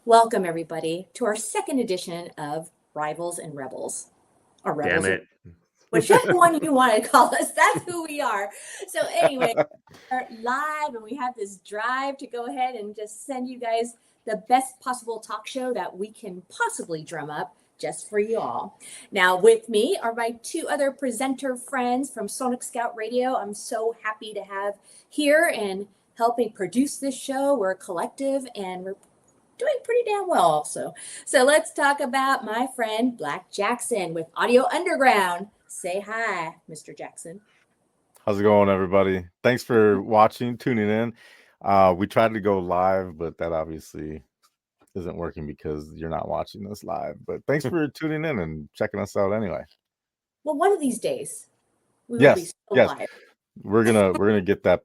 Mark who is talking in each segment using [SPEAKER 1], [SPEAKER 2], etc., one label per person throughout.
[SPEAKER 1] Welcome, everybody, to our second edition of Rivals and Rebels, or
[SPEAKER 2] Damn
[SPEAKER 1] Rebels,
[SPEAKER 2] it.
[SPEAKER 1] whichever one you want to call us. That's who we are. So, anyway, we're live and we have this drive to go ahead and just send you guys the best possible talk show that we can possibly drum up just for you all. Now, with me are my two other presenter friends from Sonic Scout Radio. I'm so happy to have here and helping produce this show. We're a collective and we're doing pretty damn well also. So let's talk about my friend Black Jackson with Audio Underground. Say hi, Mr. Jackson.
[SPEAKER 3] How's it going, everybody? Thanks for watching, tuning in. We tried to go live, but that obviously isn't working because you're not watching this live. But thanks for tuning in and checking us out anyway.
[SPEAKER 1] Well, one of these days we will be still live.
[SPEAKER 3] We're gonna get that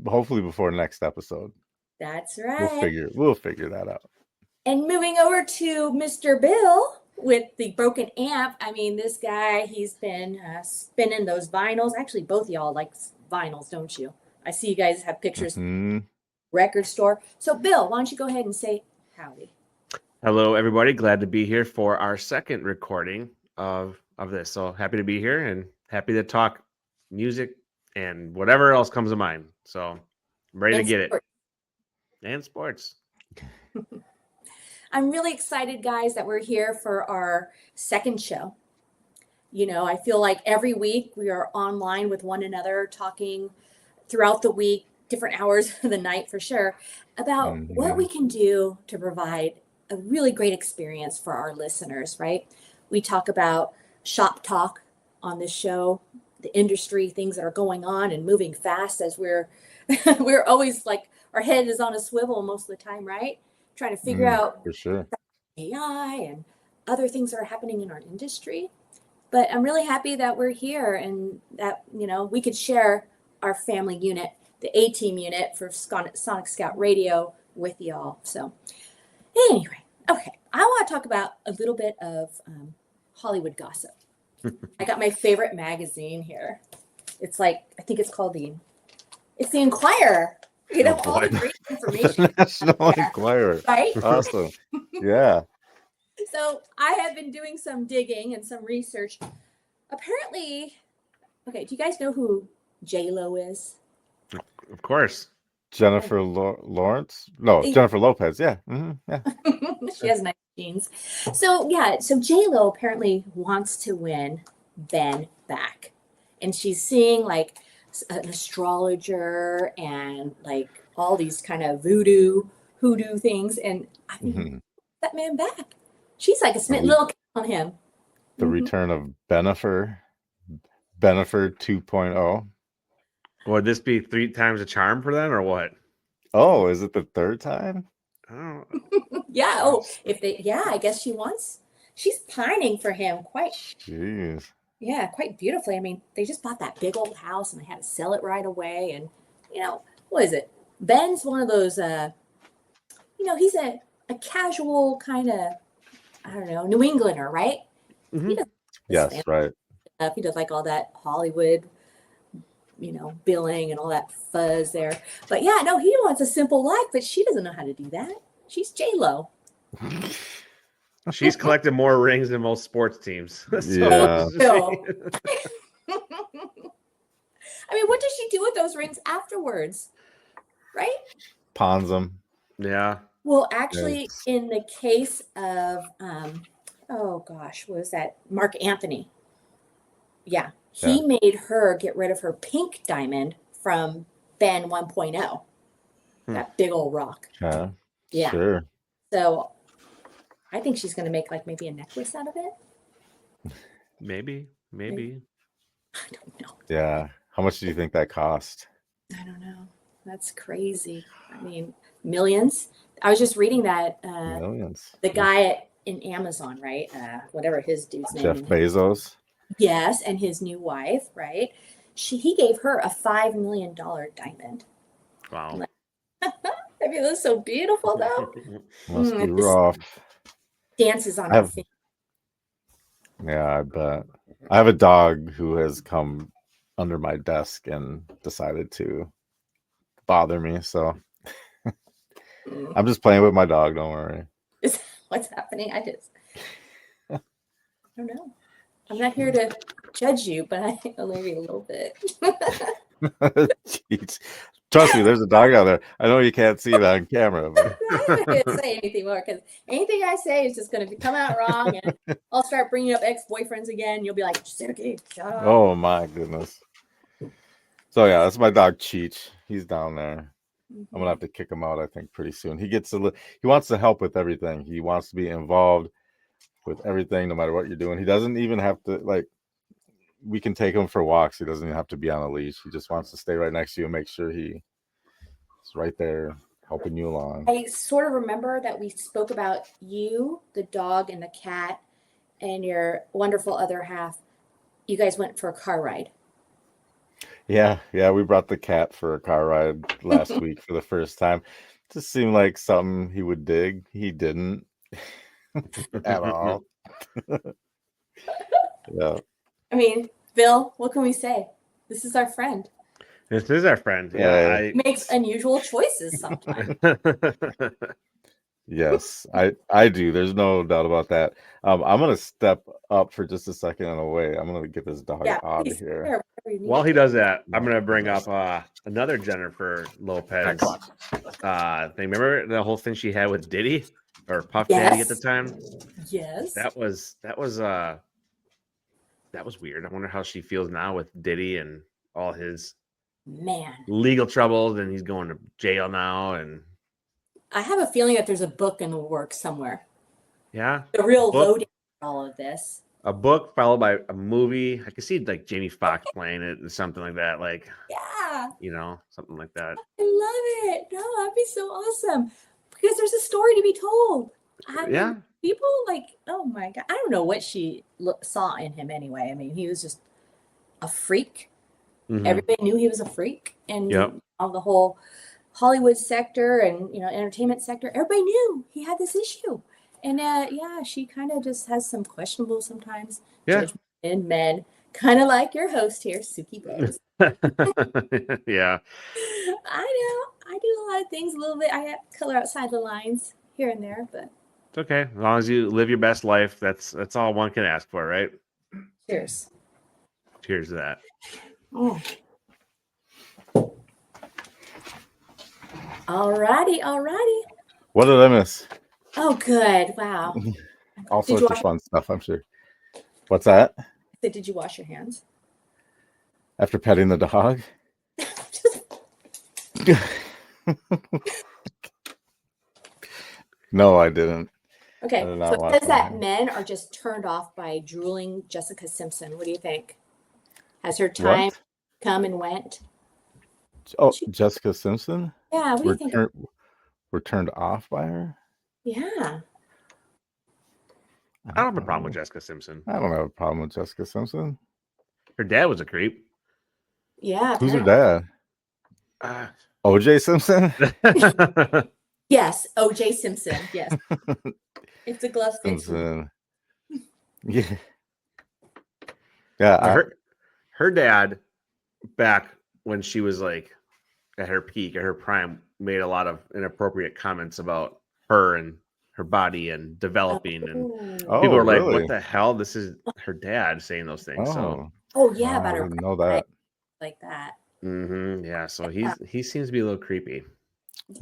[SPEAKER 3] hopefully before next episode.
[SPEAKER 1] That's right.
[SPEAKER 3] We'll figure that out.
[SPEAKER 1] And moving over to Mr. Bill with the broken amp. I mean, this guy, he's been spinning those vinyls. Actually, both of y'all like vinyls, don't you? I see you guys have pictures. Record store. So, Bill, why don't you go ahead and say howdy?
[SPEAKER 2] Hello, everybody. Glad to be here for our second recording of this. So happy to be here and happy to talk music and whatever else comes to mind. So I'm ready to get it. And sports.
[SPEAKER 1] I'm really excited, guys, that we're here for our second show. You know, I feel like every week we are online with one another, talking throughout the week, different hours of the night for sure, about what we can do to provide a really great experience for our listeners, right? We talk about shop talk on this show, the industry, things that are going on and moving fast as we're always like our head is on a swivel most of the time, right? Trying to figure out
[SPEAKER 3] for sure
[SPEAKER 1] AI and other things that are happening in our industry. But I'm really happy that we're here and that, you know, we could share our family unit, the A-Team unit for Sonic Scout Radio with y'all. So anyway, okay, I want to talk about a little bit of Hollywood gossip. I got my favorite magazine here. It's like, I think it's the Inquirer. You know, all the great information.
[SPEAKER 3] National Enquirer.
[SPEAKER 1] Right?
[SPEAKER 3] Awesome. Yeah.
[SPEAKER 1] So I have been doing some digging and some research. Apparently, okay, do you guys know who J-Lo is?
[SPEAKER 2] Of course.
[SPEAKER 3] Jennifer Lawrence? No, Jennifer Lopez. Yeah. Yeah.
[SPEAKER 1] She has nice jeans. So J-Lo apparently wants to win Ben back. And she's seeing like an astrologer and like all these kind of hoodoo things. And I mean, that man back. She's like a smitten little cat on him.
[SPEAKER 3] The return of Bennifer 2.0.
[SPEAKER 2] Would this be 3 times a charm for them or what?
[SPEAKER 3] Oh, is it the third time?
[SPEAKER 2] Oh.
[SPEAKER 1] Yeah. Oh, I guess she's pining for him quite.
[SPEAKER 3] Jeez.
[SPEAKER 1] Yeah, quite beautifully. I mean, they just bought that big old house and they had to sell it right away. And, you know, what is it? Ben's one of those, he's a casual kind of, I don't know, New Englander, right?
[SPEAKER 3] Yes, right.
[SPEAKER 1] He does like all that Hollywood, billing and all that fuzz there. But yeah, no, he wants a simple life, but she doesn't know how to do that. She's J-Lo.
[SPEAKER 2] She's collected more rings than most sports teams.
[SPEAKER 3] Yeah.
[SPEAKER 1] I mean, what does she do with those rings afterwards? Right?
[SPEAKER 3] Pawns them.
[SPEAKER 2] Yeah.
[SPEAKER 1] Well, actually, in the case of, what was that? Mark Anthony. Yeah. He made her get rid of her pink diamond from Ben 1.0. That big old rock. Yeah.
[SPEAKER 3] Sure.
[SPEAKER 1] So I think she's going to make like maybe a necklace out of it.
[SPEAKER 2] Maybe.
[SPEAKER 1] I don't know.
[SPEAKER 3] Yeah. How much do you think that cost?
[SPEAKER 1] I don't know. That's crazy. I mean, millions. I was just reading that.
[SPEAKER 3] Millions.
[SPEAKER 1] The guy in Amazon, right? Whatever his dude's name.
[SPEAKER 3] Jeff Bezos.
[SPEAKER 1] Yes, and his new wife, right? He gave her a $5 million diamond.
[SPEAKER 2] Wow.
[SPEAKER 1] I mean, that's so beautiful, though.
[SPEAKER 3] Must be rough.
[SPEAKER 1] Dances on her feet.
[SPEAKER 3] Yeah, I bet. I have a dog who has come under my desk and decided to bother me, so I'm just playing with my dog. Don't worry.
[SPEAKER 1] what's happening. I don't know. I'm not here to judge you, but maybe a little bit.
[SPEAKER 3] Jeez. Trust me, there's a dog out there. I know you can't see it on camera, but
[SPEAKER 1] I'm not going to say anything more because anything I say is just going to come out wrong, and I'll start bringing up ex-boyfriends again. You'll be like, Suki, shut up.
[SPEAKER 3] oh my goodness. So yeah, that's my dog Cheech. He's down there. I'm gonna have to kick him out, I think, pretty soon. He wants to help with everything. He wants to be involved with everything, no matter what you're doing. He doesn't even have to we can take him for walks. He doesn't even have to be on a leash. He just wants to stay right next to you and make sure he's right there helping you along.
[SPEAKER 1] I sort of remember that we spoke about you, the dog, and the cat, and your wonderful other half. You guys went for a car ride.
[SPEAKER 3] Yeah, we brought the cat for a car ride last week for the first time. Just seemed like something he would dig. He didn't at all. Yeah.
[SPEAKER 1] I mean, Bill, what can we say? This is our friend.
[SPEAKER 2] This is our friend. Yeah,
[SPEAKER 1] He makes unusual choices sometimes.
[SPEAKER 3] Yes, I do. There's no doubt about that. I'm gonna step up for just a second and away. I'm gonna get this dog out of here.
[SPEAKER 2] While he does that, I'm gonna bring up another Jennifer Lopez thing. Remember the whole thing she had with Diddy or Puff Daddy at the time?
[SPEAKER 1] Yes.
[SPEAKER 2] That was weird. I wonder how she feels now with Diddy and all his legal troubles, and he's going to jail now. And
[SPEAKER 1] I have a feeling that there's a book in the works somewhere.
[SPEAKER 2] Yeah,
[SPEAKER 1] the real loading all of this.
[SPEAKER 2] A book followed by a movie. I could see like Jamie Foxx playing it or something like that. Like,
[SPEAKER 1] yeah,
[SPEAKER 2] something like that.
[SPEAKER 1] I love it. No, that'd be so awesome because there's a story to be told. People oh my God. I don't know what she saw in him anyway. I mean, he was just a freak. Mm-hmm. Everybody knew he was a freak. And all the whole Hollywood sector and, entertainment sector, everybody knew he had this issue. And she kind of just has some questionable sometimes judgment in men, kind of like your host here, Suki Bose.
[SPEAKER 2] Yeah.
[SPEAKER 1] I know. I do a lot of things a little bit. I color outside the lines here and there, but
[SPEAKER 2] it's okay. As long as you live your best life, that's all one can ask for, right?
[SPEAKER 1] Cheers.
[SPEAKER 2] Cheers to that.
[SPEAKER 1] Oh. Alrighty.
[SPEAKER 3] What did I miss?
[SPEAKER 1] Oh, good. Wow.
[SPEAKER 3] All sorts of fun stuff, I'm sure. What's that?
[SPEAKER 1] Did you wash your hands?
[SPEAKER 3] After petting the dog? No, I didn't.
[SPEAKER 1] Okay, so it says that men are just turned off by drooling Jessica Simpson. What do you think? Has her time come and went?
[SPEAKER 3] Oh, Jessica Simpson?
[SPEAKER 1] Yeah, what do you think?
[SPEAKER 3] We're turned off by her?
[SPEAKER 1] Yeah.
[SPEAKER 2] I don't have a problem with Jessica Simpson.
[SPEAKER 3] I don't have a problem with Jessica Simpson.
[SPEAKER 2] Her dad was a creep.
[SPEAKER 1] Yeah.
[SPEAKER 3] Who's her dad? O.J. Simpson?
[SPEAKER 1] Yes, O.J. Simpson. Yes. If the glove fits.
[SPEAKER 3] Yeah. Yeah.
[SPEAKER 2] Her dad, back when she was like at her peak, at her prime, made a lot of inappropriate comments about her and her body and developing, and people are like, "What the hell? This is her dad saying those things."
[SPEAKER 3] About
[SPEAKER 1] her.
[SPEAKER 3] I didn't know that.
[SPEAKER 1] Like that.
[SPEAKER 2] Mm-hmm. Yeah. So he seems to be a little creepy.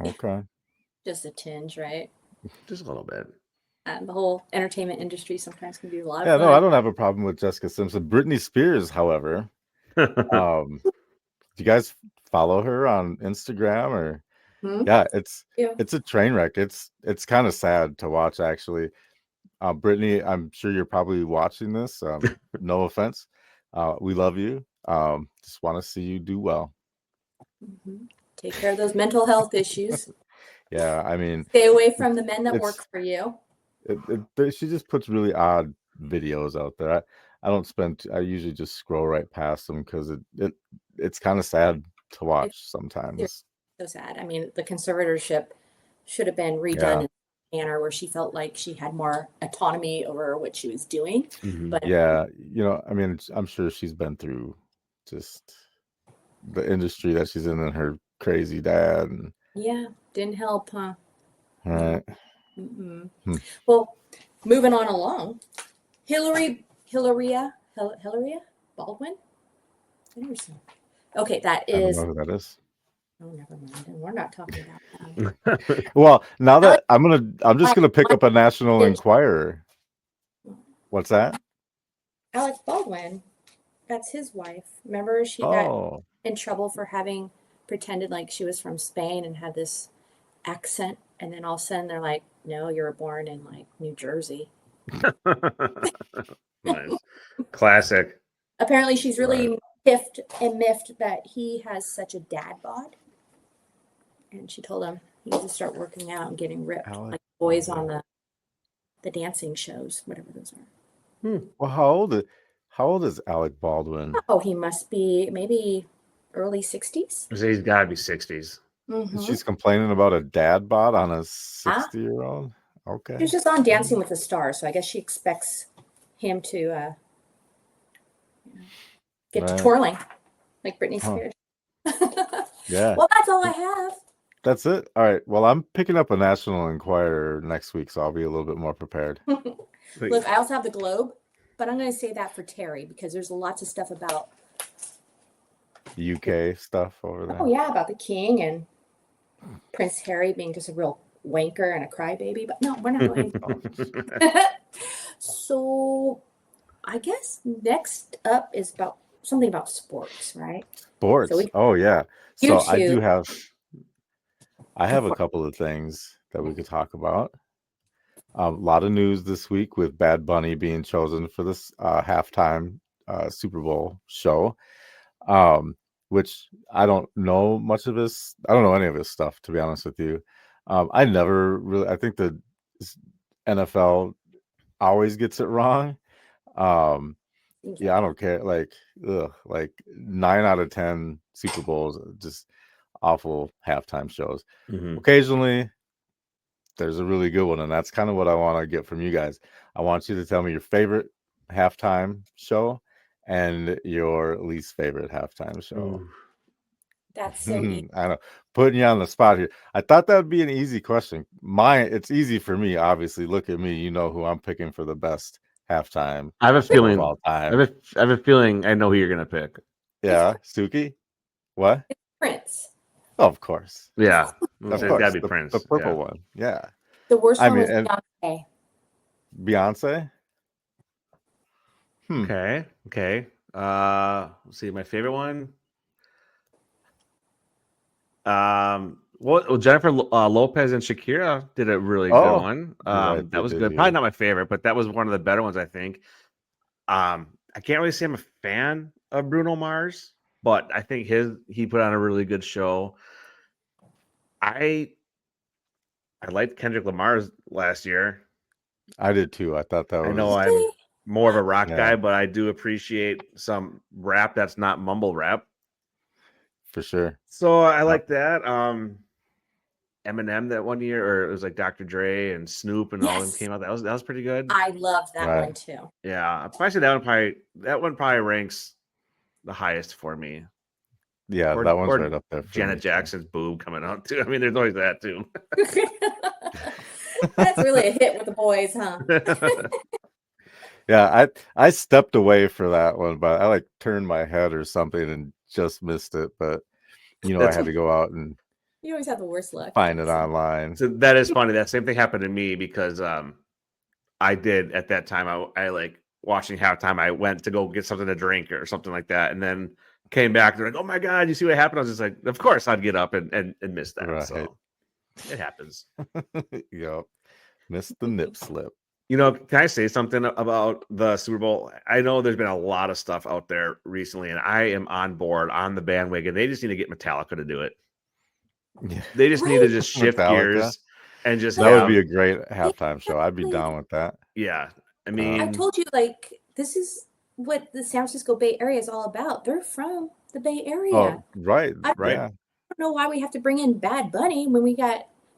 [SPEAKER 3] Okay.
[SPEAKER 1] Just a tinge, right?
[SPEAKER 2] Just a little bit.
[SPEAKER 1] The whole entertainment industry sometimes can be a lot of fun.
[SPEAKER 3] No, I don't have a problem with Jessica Simpson. Britney Spears, however, do you guys follow her on Instagram or? Mm-hmm. Yeah, it's a train wreck. It's kind of sad to watch, actually. Brittany, I'm sure you're probably watching this. No offense. We love you. Just want to see you do well.
[SPEAKER 1] Mm-hmm. Take care of those mental health issues.
[SPEAKER 3] Yeah, I mean,
[SPEAKER 1] stay away from the men that work for you.
[SPEAKER 3] She just puts really odd videos out there. I usually just scroll right past them because it's kind of sad to watch sometimes.
[SPEAKER 1] So sad. I mean, the conservatorship should have been redone in a manner where she felt like she had more autonomy over what she was doing.
[SPEAKER 3] Mm-hmm. But I mean, I'm sure she's been through just the industry that she's in and her crazy dad. And,
[SPEAKER 1] didn't help, huh?
[SPEAKER 3] Right.
[SPEAKER 1] Well, moving on along, Hilaria Baldwin. Anderson. Okay, that
[SPEAKER 3] I don't
[SPEAKER 1] is.
[SPEAKER 3] know who that is.
[SPEAKER 1] Oh, never mind. We're not talking about that.
[SPEAKER 3] Well, now that I'm just gonna pick up a National
[SPEAKER 1] Is-
[SPEAKER 3] Enquirer. What's that?
[SPEAKER 1] Alex Baldwin. That's his wife. Remember, she got
[SPEAKER 3] Oh,
[SPEAKER 1] in trouble for having pretended like she was from Spain and had this accent, and then all of a sudden they're like, "No, you were born in like New Jersey."
[SPEAKER 2] Nice. Classic.
[SPEAKER 1] Apparently, she's really miffed that he has such a dad bod, and she told him he needs to start working out and getting ripped
[SPEAKER 3] Alex
[SPEAKER 1] like boys
[SPEAKER 3] Baldwin.
[SPEAKER 1] on the dancing shows, whatever those are.
[SPEAKER 3] Well, how old is Alec Baldwin?
[SPEAKER 1] Oh, he must be maybe early 60s.
[SPEAKER 2] He's got to be 60s.
[SPEAKER 3] She's complaining about a dad bod on a
[SPEAKER 1] Huh?
[SPEAKER 3] 60-year-old.
[SPEAKER 1] She
[SPEAKER 3] Okay.
[SPEAKER 1] was just on Dancing with the Stars, so I guess she expects him to get to
[SPEAKER 3] Right.
[SPEAKER 1] twirling like Britney
[SPEAKER 3] Huh.
[SPEAKER 1] Spears.
[SPEAKER 3] Yeah.
[SPEAKER 1] Well, that's all I have.
[SPEAKER 3] That's it. All right. Well, I'm picking up a National Enquirer next week, so I'll be a little bit more prepared.
[SPEAKER 1] Look, I also have the Globe, but I'm going to say that for Terry because there's lots of stuff about.
[SPEAKER 3] UK stuff over there.
[SPEAKER 1] Oh yeah, about the king and Prince Harry being just a real wanker and a crybaby. But no, we're not going. So, I guess next up is about something about sports, right?
[SPEAKER 3] Sports.
[SPEAKER 1] So
[SPEAKER 3] Oh yeah. So
[SPEAKER 1] YouTube.
[SPEAKER 3] I have a couple of things that we could talk about. A lot of news this week with Bad Bunny being chosen for this halftime Super Bowl show, which I don't know much of his. I don't know any of his stuff, to be honest with you. I never really. I think the NFL always gets it wrong. Yeah, I don't care. Like 9 out of 10 Super Bowls, just awful halftime shows. Occasionally, there's a really good one, and that's kind of what I want to get from you guys. I want you to tell me your favorite halftime show and your least favorite halftime show.
[SPEAKER 1] That's so easy.
[SPEAKER 3] I know, putting you on the spot here. I thought that would be an easy question. It's easy for me, obviously. Look at me, you know who I'm picking for the best halftime.
[SPEAKER 2] I have a feeling.
[SPEAKER 3] Of all time.
[SPEAKER 2] I have a feeling I know who you're gonna pick.
[SPEAKER 3] Yeah, Suki. What?
[SPEAKER 1] Prince.
[SPEAKER 3] Oh, of course.
[SPEAKER 2] Yeah,
[SPEAKER 3] Of
[SPEAKER 2] it's
[SPEAKER 3] course.
[SPEAKER 2] gotta be Prince.
[SPEAKER 3] The purple one. Yeah.
[SPEAKER 1] The worst one was
[SPEAKER 3] and
[SPEAKER 1] Beyonce.
[SPEAKER 3] Beyonce.
[SPEAKER 2] Okay. Let's see. My favorite one. Well, Jennifer Lopez and Shakira did a really good one.
[SPEAKER 3] Right,
[SPEAKER 2] that was good. Probably not my favorite, but that was one of the better ones, I think. I can't really say I'm a fan of Bruno Mars, but I think he put on a really good show. I liked Kendrick Lamar's last year.
[SPEAKER 3] I did too. I thought that was.
[SPEAKER 2] I know I'm more of a rock
[SPEAKER 3] Yeah.
[SPEAKER 2] guy, but I do appreciate some rap that's not mumble rap.
[SPEAKER 3] For sure.
[SPEAKER 2] So I like that. Eminem that one year, or it was like Dr. Dre and Snoop and all them came out. That was pretty good.
[SPEAKER 1] I loved that one too.
[SPEAKER 2] Yeah, I'd probably say that one probably ranks the highest for me.
[SPEAKER 3] Yeah, that one's right up there. For
[SPEAKER 2] Janet
[SPEAKER 3] me,
[SPEAKER 2] Jackson's boob coming out too. I mean, there's always that too.
[SPEAKER 1] That's really a hit with the boys, huh?
[SPEAKER 3] Yeah, I stepped away for that one, but I like turned my head or something and just missed it. But I had to go out and
[SPEAKER 1] you always have the worst luck.
[SPEAKER 3] Find it online.
[SPEAKER 2] So that is funny. That same thing happened to me because I did at that time. I like watching halftime. I went to go get something to drink or something like that, and then came back. They're like, "Oh my god, you see what happened?" I was just like, "Of course, I'd get up and miss that."
[SPEAKER 3] Right.
[SPEAKER 2] So it happens.
[SPEAKER 3] Yep, missed the nip slip.
[SPEAKER 2] Can I say something about the Super Bowl? I know there's been a lot of stuff out there recently, and I am on board on the bandwagon. They just need to get Metallica to do it.
[SPEAKER 3] Yeah.
[SPEAKER 2] They just need to just shift
[SPEAKER 3] Metallica.
[SPEAKER 2] gears and just
[SPEAKER 3] that would be a great halftime show. I'd be down with that.
[SPEAKER 2] Yeah, I mean,
[SPEAKER 1] I told you, like, this is what the San Francisco Bay Area is all about. They're from the Bay Area.
[SPEAKER 3] Oh, right.
[SPEAKER 1] I
[SPEAKER 3] Yeah.
[SPEAKER 1] don't know why we have to bring in Bad Bunny when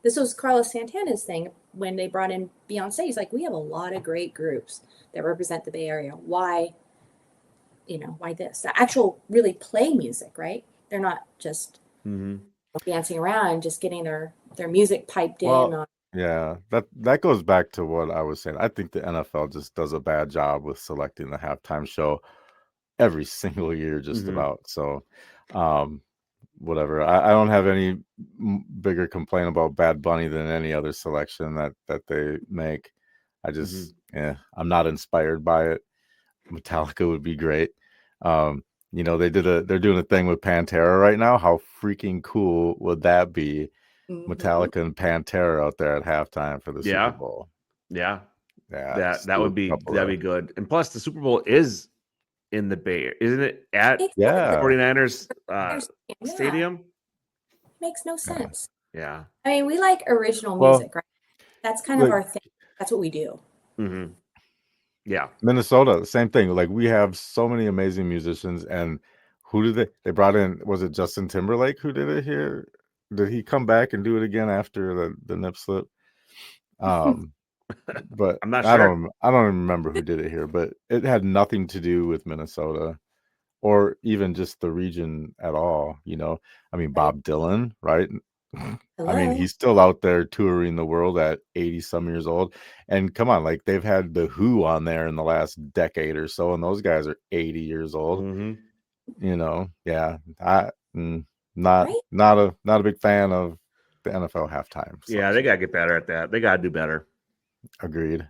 [SPEAKER 1] this was Carlos Santana's thing when they brought in Beyonce. He's like, we have a lot of great groups that represent the Bay Area. Why this? The actual really play music, right? They're not just dancing around and just getting their music piped in on
[SPEAKER 3] Yeah, that goes back to what I was saying. I think the NFL just does a bad job with selecting the halftime show every single year, just
[SPEAKER 2] Mhm.
[SPEAKER 3] about. So, um, whatever. I don't have any bigger complaint about Bad Bunny than any other selection that they make. I just, yeah, I'm not inspired by it. Metallica would be great. Um, they're doing a thing with Pantera right now. How freaking cool would that be?
[SPEAKER 1] Mhm.
[SPEAKER 3] Metallica and Pantera out there at halftime for the Super
[SPEAKER 2] Yeah.
[SPEAKER 3] Bowl.
[SPEAKER 2] Yeah.
[SPEAKER 3] Yeah,
[SPEAKER 2] That
[SPEAKER 3] just
[SPEAKER 2] that
[SPEAKER 3] do
[SPEAKER 2] would
[SPEAKER 3] a
[SPEAKER 2] be
[SPEAKER 3] couple
[SPEAKER 2] that'd
[SPEAKER 3] there.
[SPEAKER 2] be good. And plus the Super Bowl is in the Bay Area, isn't it? At
[SPEAKER 1] Exactly.
[SPEAKER 2] 49ers
[SPEAKER 1] Yeah,
[SPEAKER 2] stadium?
[SPEAKER 1] makes no
[SPEAKER 3] Yeah.
[SPEAKER 1] sense.
[SPEAKER 2] Yeah.
[SPEAKER 1] I mean, we like original
[SPEAKER 3] Well,
[SPEAKER 1] music, right? That's kind of
[SPEAKER 3] like
[SPEAKER 1] our thing. That's what we do.
[SPEAKER 2] Mhm. Yeah.
[SPEAKER 3] Minnesota, same thing. Like we have so many amazing musicians, and who did they brought in? Was it Justin Timberlake who did it here? Did he come back and do it again after the nip slip? But
[SPEAKER 2] I'm not sure.
[SPEAKER 3] I don't remember who did it here, but it had nothing to do with Minnesota or even just the region at all. I mean,
[SPEAKER 1] Right.
[SPEAKER 3] Bob Dylan, right? I mean,
[SPEAKER 1] Hello.
[SPEAKER 3] he's still out there touring the world at 80 some years old. And come on, like they've had the Who on there in the last decade or so, and those guys are 80 years old.
[SPEAKER 2] Mhm.
[SPEAKER 3] Yeah. Not
[SPEAKER 1] Right?
[SPEAKER 3] not a big fan of the NFL halftime
[SPEAKER 2] Yeah, they
[SPEAKER 3] selection.
[SPEAKER 2] got to get better at that. They got to do better.
[SPEAKER 3] Agreed.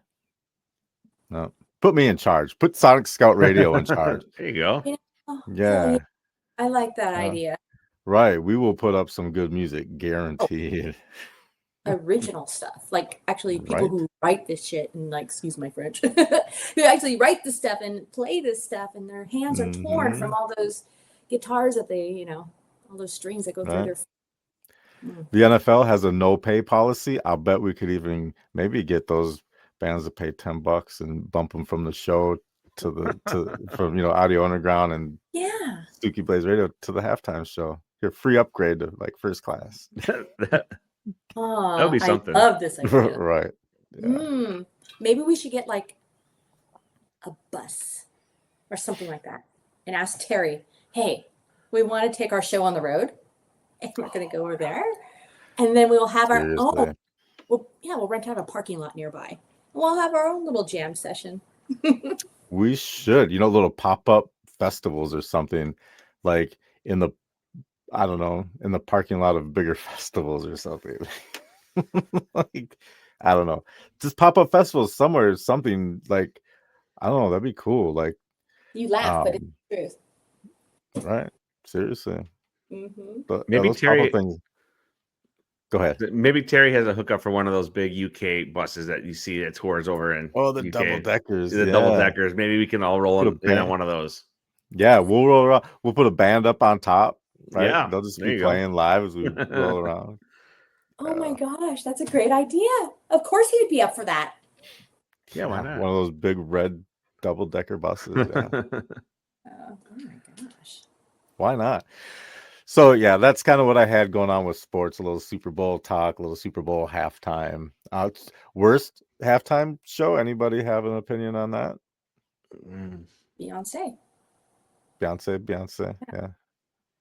[SPEAKER 3] No. Put me in charge. Put Sonic Scout Radio in charge.
[SPEAKER 2] There you go.
[SPEAKER 1] You know, hell yeah.
[SPEAKER 3] Yeah.
[SPEAKER 1] I like that
[SPEAKER 3] Uh,
[SPEAKER 1] idea.
[SPEAKER 3] right. We will put up some good music,
[SPEAKER 1] Oh,
[SPEAKER 3] guaranteed.
[SPEAKER 1] original stuff. Like actually people
[SPEAKER 3] Right?
[SPEAKER 1] who write this shit and like, excuse my French, who actually write this stuff and play this stuff and their hands are torn
[SPEAKER 3] Mm-hmm.
[SPEAKER 1] from all those guitars that they, all those strings that go through
[SPEAKER 3] Right.
[SPEAKER 1] their Mm.
[SPEAKER 3] The NFL has a no pay policy. I'll bet we could even maybe get those bands to pay $10 and bump them from the show from Audio Underground and
[SPEAKER 1] Yeah.
[SPEAKER 3] Suki Blaze Radio to the halftime show. Your free upgrade to like first class.
[SPEAKER 2] That would be
[SPEAKER 1] I
[SPEAKER 2] something.
[SPEAKER 1] love this idea.
[SPEAKER 3] Right. Yeah.
[SPEAKER 1] Maybe we should get like a bus or something like that and ask Terry, hey, we want to take our show on the road and we're going to go over there. And then we'll have our own,
[SPEAKER 3] Seriously.
[SPEAKER 1] we'll rent out a parking lot nearby. We'll have our own little jam session.
[SPEAKER 3] We should, little pop-up festivals or something like in the I don't know, in the parking lot of bigger festivals or something. Like, I don't know. Just pop-up festivals somewhere, something like, I don't know, that'd be cool. Like,
[SPEAKER 1] You laugh, but it's the truth.
[SPEAKER 3] right. Seriously.
[SPEAKER 1] Mm-hmm.
[SPEAKER 3] But
[SPEAKER 2] Maybe
[SPEAKER 3] those pop-up
[SPEAKER 2] Terry.
[SPEAKER 3] things. Go ahead.
[SPEAKER 2] Maybe Terry has a hookup for one of those big UK buses that you see that tours over in
[SPEAKER 3] Oh, the
[SPEAKER 2] UK.
[SPEAKER 3] double deckers.
[SPEAKER 2] The
[SPEAKER 3] Yeah.
[SPEAKER 2] double deckers. Maybe we can all roll
[SPEAKER 3] Put a
[SPEAKER 2] in
[SPEAKER 3] band.
[SPEAKER 2] on one of those.
[SPEAKER 3] Yeah, we'll roll around. We'll put a band up on top, right?
[SPEAKER 2] Yeah,
[SPEAKER 3] They'll just
[SPEAKER 2] there
[SPEAKER 3] be
[SPEAKER 2] you go.
[SPEAKER 3] playing live as we roll around.
[SPEAKER 1] Oh my gosh, that's a great idea. Of course he'd be up for that.
[SPEAKER 2] Yeah, why not?
[SPEAKER 3] One of those big red double decker buses. Yeah.
[SPEAKER 1] Oh my gosh.
[SPEAKER 3] Why not? So yeah, that's kind of what I had going on with sports. A little Super Bowl talk, a little Super Bowl halftime. Worst halftime show? Anybody have an opinion on that?
[SPEAKER 1] Beyonce.
[SPEAKER 3] Beyonce. Yeah.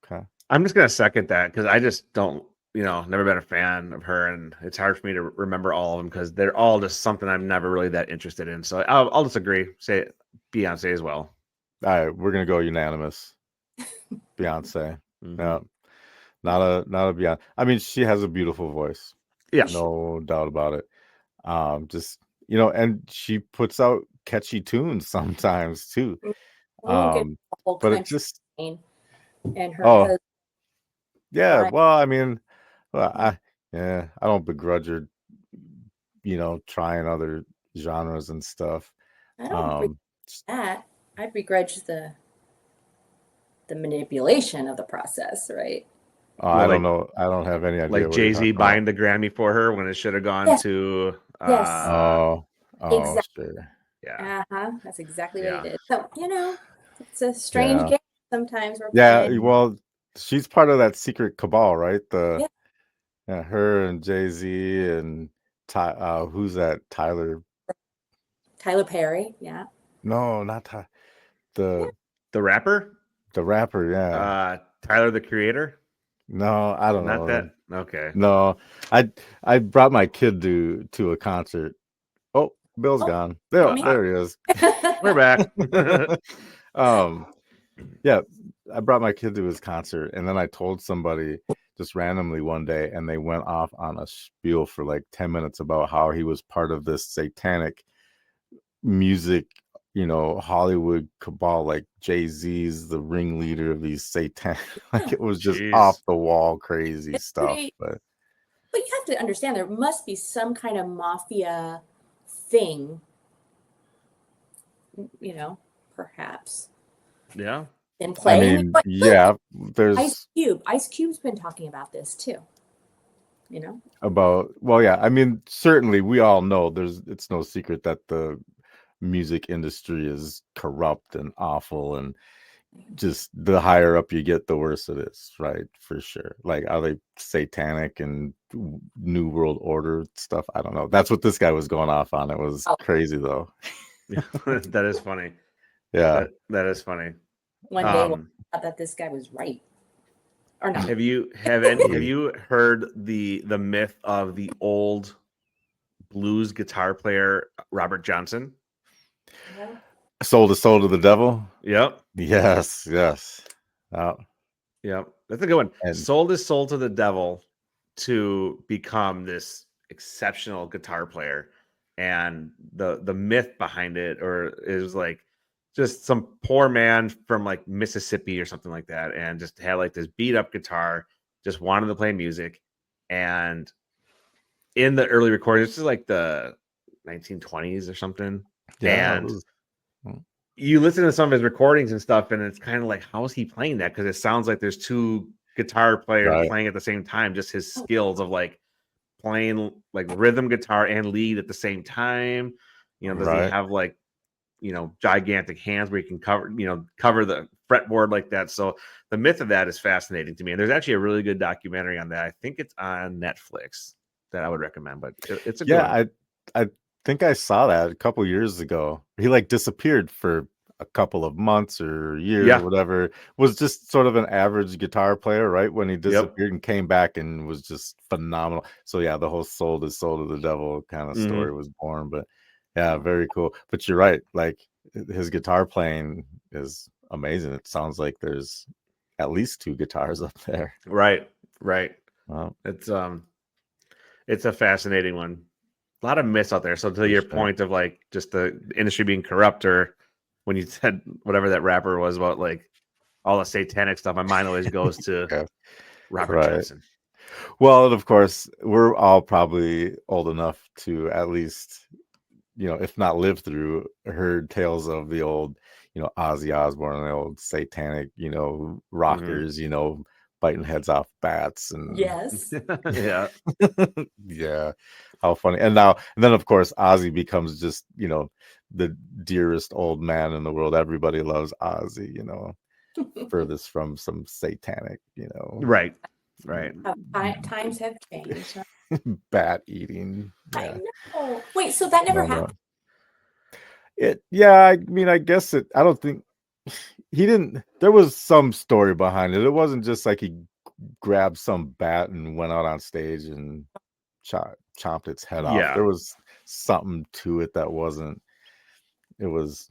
[SPEAKER 3] Okay.
[SPEAKER 2] I'm just gonna second that because I just don't, never been a fan of her, and it's hard for me to remember all of them because they're all just something I'm never really that interested in. So I'll just agree, say Beyonce as well.
[SPEAKER 3] All right, we're gonna go unanimous. Beyonce.
[SPEAKER 2] Mhm.
[SPEAKER 3] Yeah. Not a Beyonce. I mean, she has a beautiful voice.
[SPEAKER 2] Yeah.
[SPEAKER 3] No doubt about it. Just and she puts out catchy tunes sometimes too.
[SPEAKER 1] We'll get the whole
[SPEAKER 3] But it
[SPEAKER 1] country
[SPEAKER 3] just
[SPEAKER 1] and her
[SPEAKER 3] oh
[SPEAKER 1] husband.
[SPEAKER 3] yeah,
[SPEAKER 1] Right.
[SPEAKER 3] well, I mean, I don't begrudge her, trying other genres and stuff.
[SPEAKER 1] I don't begrudge
[SPEAKER 3] Um,
[SPEAKER 1] that. I begrudge the manipulation of the process, right?
[SPEAKER 3] I don't
[SPEAKER 2] like
[SPEAKER 3] know. I don't have any idea
[SPEAKER 2] like
[SPEAKER 3] what you're
[SPEAKER 2] Jay-Z
[SPEAKER 3] talking about.
[SPEAKER 2] buying the Grammy for her when it should have gone
[SPEAKER 1] Yes.
[SPEAKER 2] to
[SPEAKER 1] Yes.
[SPEAKER 3] Oh,
[SPEAKER 1] Exactly.
[SPEAKER 3] sure.
[SPEAKER 2] yeah.
[SPEAKER 1] That's exactly what
[SPEAKER 2] Yeah.
[SPEAKER 1] he did. So, it's a strange
[SPEAKER 3] Yeah.
[SPEAKER 1] game sometimes we're
[SPEAKER 3] Yeah,
[SPEAKER 1] playing.
[SPEAKER 3] well, she's part of that secret cabal, right?
[SPEAKER 1] Yeah.
[SPEAKER 3] Her and Jay-Z and who's that? Tyler?
[SPEAKER 1] Tyler Perry, yeah.
[SPEAKER 3] No, not Tyler. The
[SPEAKER 2] The rapper?
[SPEAKER 3] rapper, yeah.
[SPEAKER 2] Tyler the Creator?
[SPEAKER 3] No, I don't
[SPEAKER 2] Not
[SPEAKER 3] know.
[SPEAKER 2] that? Okay.
[SPEAKER 3] No, I brought my kid to a concert. Oh, Bill's
[SPEAKER 1] Oh,
[SPEAKER 3] gone. There,
[SPEAKER 1] coming.
[SPEAKER 3] there he is.
[SPEAKER 2] We're back.
[SPEAKER 3] Yeah, I brought my kid to his concert, and then I told somebody just randomly one day, and they went off on a spiel for like 10 minutes about how he was part of this satanic music, Hollywood cabal. Like Jay-Z's the ringleader of these satanic, like it was just
[SPEAKER 2] Jeez.
[SPEAKER 3] off the wall crazy
[SPEAKER 1] It's
[SPEAKER 3] stuff.
[SPEAKER 1] pretty-
[SPEAKER 3] But
[SPEAKER 1] But you have to understand there must be some kind of mafia thing, perhaps
[SPEAKER 2] Yeah.
[SPEAKER 1] in play.
[SPEAKER 3] I
[SPEAKER 1] And
[SPEAKER 3] mean,
[SPEAKER 1] look,
[SPEAKER 3] yeah,
[SPEAKER 1] Ice
[SPEAKER 3] there's
[SPEAKER 1] Cube. Ice Cube's been talking about this too.
[SPEAKER 3] about, well, yeah, I mean, certainly we all know it's no secret that the music industry is corrupt and awful, and just the higher up you get, the worse it is, right? For sure. Like, are they satanic and New World Order stuff? I don't know. That's what this guy was going off on. It was crazy though.
[SPEAKER 2] That is funny.
[SPEAKER 3] Yeah.
[SPEAKER 2] That is funny.
[SPEAKER 1] One day we'll find out that this guy was right. Or not.
[SPEAKER 2] Have you heard the myth of the old blues guitar player Robert Johnson?
[SPEAKER 1] Yeah.
[SPEAKER 3] Sold to the devil.
[SPEAKER 2] Yep.
[SPEAKER 3] Yes.
[SPEAKER 2] Yep. That's a good one.
[SPEAKER 3] And
[SPEAKER 2] Sold his soul to the devil to become this exceptional guitar player. And the myth behind it is like just some poor man from like Mississippi or something like that, and just had like this beat up guitar, just wanted to play music. And in the early recordings, this is like the 1920s or something.
[SPEAKER 3] yeah,
[SPEAKER 2] And you listen to some of his recordings and stuff, and it's kind of like, how is he playing that? Because it sounds like there's two guitar players playing at the same time. Just his skills of like playing like rhythm guitar and lead at the same time. Does he have like, gigantic hands where he can cover the fretboard like that? So the myth of that is fascinating to me. And there's actually a really good documentary on that. I think it's on Netflix that I would recommend, but it's a good one.
[SPEAKER 3] I think I saw that a couple years ago. He like disappeared for a couple of months or years or whatever. Was just sort of an average guitar player, right? When he disappeared and came back and was just phenomenal. So yeah, the whole soul to the devil kind of story was born. But yeah, very cool. But you're right. Like his guitar playing is amazing. It sounds like there's at least two guitars up there.
[SPEAKER 2] Right.
[SPEAKER 3] Wow.
[SPEAKER 2] It's a fascinating one. A lot of myths out there. So to your point of like just the industry being corrupt, or when you said whatever that rapper was about like all the satanic stuff, my mind always goes to Robert Johnson.
[SPEAKER 3] Well, and of course, we're all probably old enough to at least, if not lived through, heard tales of the old, Ozzy Osbourne and the old satanic, rockers, biting heads off bats and
[SPEAKER 1] yes.
[SPEAKER 3] Yeah, how funny. And then of course Ozzy becomes just the dearest old man in the world. Everybody loves Ozzy, furthest from some satanic,
[SPEAKER 2] right.
[SPEAKER 1] Times have changed.
[SPEAKER 3] Bat eating.
[SPEAKER 1] I know. Wait, so that never happened?
[SPEAKER 3] I mean, I guess I don't think he didn't. There was some story behind it. It wasn't just like he grabbed some bat and went out on stage and chomped its head off. There was something to it that wasn't. It was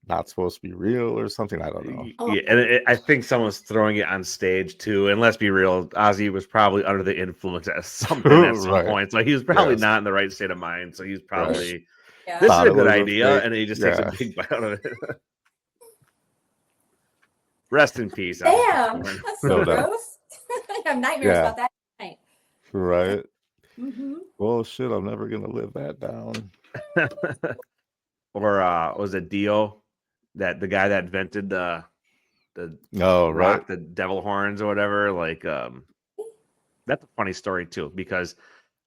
[SPEAKER 3] not supposed to be real or something. I don't know.
[SPEAKER 2] Yeah, and I think someone's throwing it on stage too. And let's be real, Ozzy was probably under the influence at something at some point. So he was probably not in the right state of mind. So he's probably this is a good idea, and he just takes a big bite out of it. Rest in peace.
[SPEAKER 1] Damn, that's so gross. I have nightmares about that tonight.
[SPEAKER 3] Right. Well, shit, I'm never gonna live that down.
[SPEAKER 2] Or was it Dio, that the guy that invented the rock, the devil horns or whatever? Like, that's a funny story too, because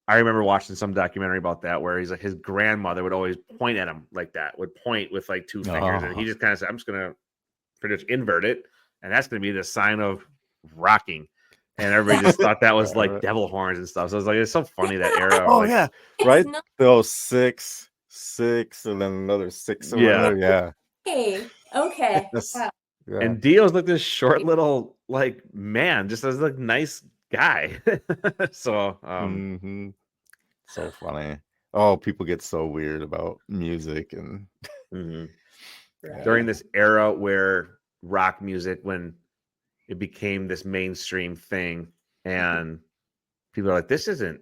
[SPEAKER 2] I remember watching some documentary about that where he's like, his grandmother would always point at him like that, would point with like two fingers, and he just kind of said, "I'm just gonna pretty much invert it, and that's gonna be the sign of rocking." And everybody just thought that was like devil horns and stuff. So it's like, it's so funny that era.
[SPEAKER 3] Oh
[SPEAKER 2] like,
[SPEAKER 3] yeah, right. Those six, and then another six. Yeah.
[SPEAKER 1] Okay.
[SPEAKER 3] Wow.
[SPEAKER 2] And Dio's like this short little like man, just has like nice guy. So
[SPEAKER 3] so funny. Oh, people get so weird about music and
[SPEAKER 2] mhm.
[SPEAKER 1] Right.
[SPEAKER 2] During this era where rock music, when it became this mainstream thing, and people are like, this isn't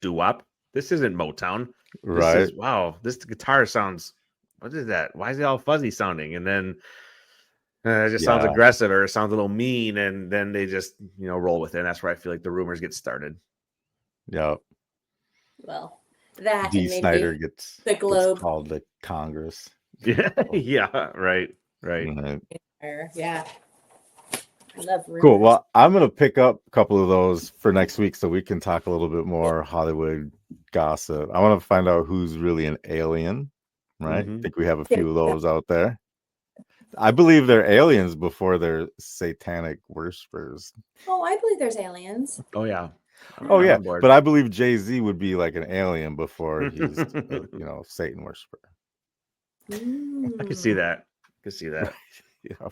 [SPEAKER 2] doo-wop, this isn't Motown, this
[SPEAKER 3] right.
[SPEAKER 2] is wow, this guitar sounds, what is that, why is it all fuzzy sounding? And then it just sounds
[SPEAKER 3] Yeah.
[SPEAKER 2] aggressive, or it sounds a little mean, and then they just roll with it. And that's where I feel like the rumors get started.
[SPEAKER 3] Yep.
[SPEAKER 1] Well, that
[SPEAKER 3] D.
[SPEAKER 1] and
[SPEAKER 3] Snyder
[SPEAKER 1] maybe
[SPEAKER 3] gets
[SPEAKER 1] the Globe.
[SPEAKER 3] called to Congress.
[SPEAKER 2] Yeah, yeah, right.
[SPEAKER 3] Right.
[SPEAKER 1] Yeah. I love rumors.
[SPEAKER 3] Cool. Well, I'm gonna pick up a couple of those for next week so we can talk a little bit more Hollywood gossip. I want to find out who's really an alien, right? I think we have a few of those out there. I believe they're aliens before they're satanic worshipers.
[SPEAKER 1] Oh, I believe there's aliens.
[SPEAKER 2] Oh yeah.
[SPEAKER 3] Oh
[SPEAKER 2] I'm
[SPEAKER 3] yeah,
[SPEAKER 2] on board.
[SPEAKER 3] but I believe Jay-Z would be like an alien before he's a, Satan worshiper.
[SPEAKER 2] I can see that.
[SPEAKER 3] Yeah.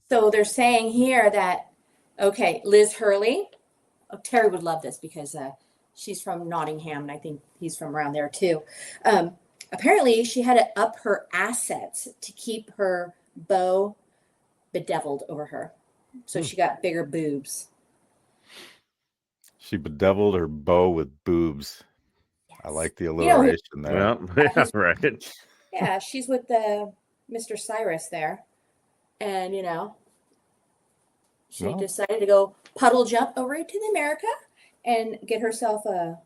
[SPEAKER 1] So they're saying here that, okay, Liz Hurley, Terry would love this because she's from Nottingham, and I think he's from around there too. Apparently, she had to up her assets to keep her beau bedeviled over her. So she got bigger boobs.
[SPEAKER 3] She bedeviled her beau with boobs.
[SPEAKER 1] Yes.
[SPEAKER 3] I like the alliteration there.
[SPEAKER 2] Well, yeah, right.
[SPEAKER 1] Yeah, she's with the Mr. Cyrus there. And, she decided to go puddle jump over to America and get herself a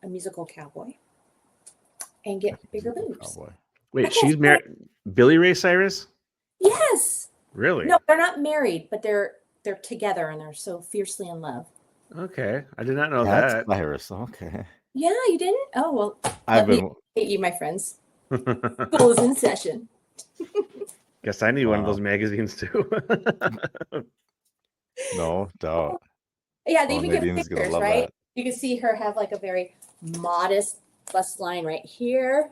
[SPEAKER 1] musical cowboy and get bigger boobs.
[SPEAKER 3] Cowboy.
[SPEAKER 2] Wait, she's married? Billy Ray Cyrus?
[SPEAKER 1] Yes.
[SPEAKER 2] Really?
[SPEAKER 1] No, they're not married, but they're together and they're so fiercely in love.
[SPEAKER 2] Okay, I did not know
[SPEAKER 3] That's
[SPEAKER 2] that.
[SPEAKER 3] Cyrus. Okay.
[SPEAKER 1] Yeah, you didn't? Oh, well.
[SPEAKER 3] I've been.
[SPEAKER 1] Hate you, my friends. School is in session.
[SPEAKER 2] Guess I need one of those magazines too.
[SPEAKER 3] No doubt.
[SPEAKER 1] Yeah, they even
[SPEAKER 3] Nadine's
[SPEAKER 1] give
[SPEAKER 3] gonna
[SPEAKER 1] pictures,
[SPEAKER 3] love
[SPEAKER 1] right?
[SPEAKER 3] that.
[SPEAKER 1] You can see her have like a very modest bust line right here,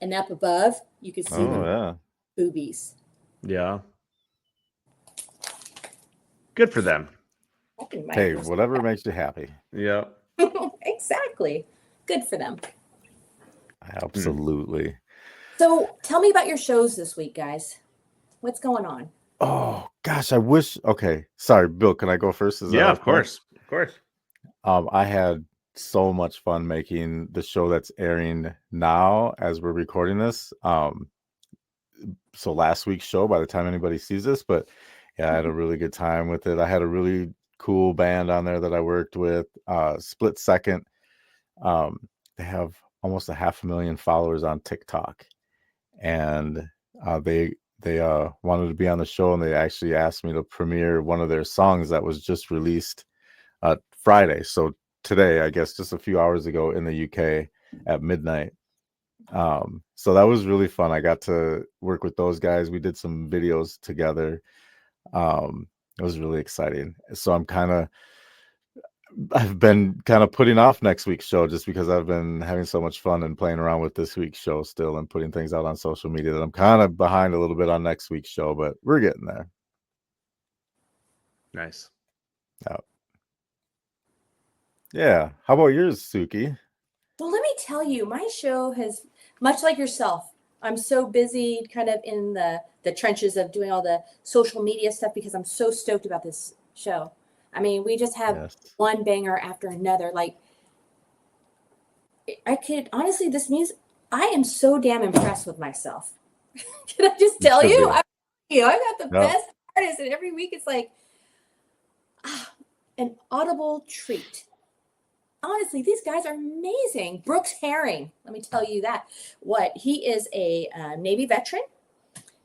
[SPEAKER 1] and up above, you can see the boobies.
[SPEAKER 2] Yeah. Good for them.
[SPEAKER 3] Hey, whatever makes you happy.
[SPEAKER 2] Yeah.
[SPEAKER 1] Exactly. Good for them.
[SPEAKER 3] Absolutely.
[SPEAKER 1] So tell me about your shows this week, guys. What's going on?
[SPEAKER 3] Oh gosh, I wish. Okay, sorry, Bill. Can I go first? Is that
[SPEAKER 2] Yeah, of course.
[SPEAKER 3] I had so much fun making the show that's airing now as we're recording this. So last week's show, by the time anybody sees this, but yeah, I had a really good time with it. I had a really cool band on there that I worked with. Split Second. They have almost 500,000 followers on TikTok, and they wanted to be on the show, and they actually asked me to premiere one of their songs that was just released Friday. So today, I guess, just a few hours ago in the UK at midnight. So that was really fun. I got to work with those guys. We did some videos together. It was really exciting. So I've been kind of putting off next week's show just because I've been having so much fun and playing around with this week's show still and putting things out on social media that I'm kind of behind a little bit on next week's show, but we're getting there.
[SPEAKER 2] Nice.
[SPEAKER 3] Yeah. How about yours, Suki?
[SPEAKER 1] Well, let me tell you, my show has, much like yourself, I'm so busy kind of in the trenches of doing all the social media stuff because I'm so stoked about this show. I mean, we just have one banger after another. Like, I could, honestly, this music, I am so damn impressed with myself. Can I just tell you? I got the best artists, and every week it's like an audible treat. Honestly, these guys are amazing. Brooks Herring, let me tell you that. He is a Navy veteran,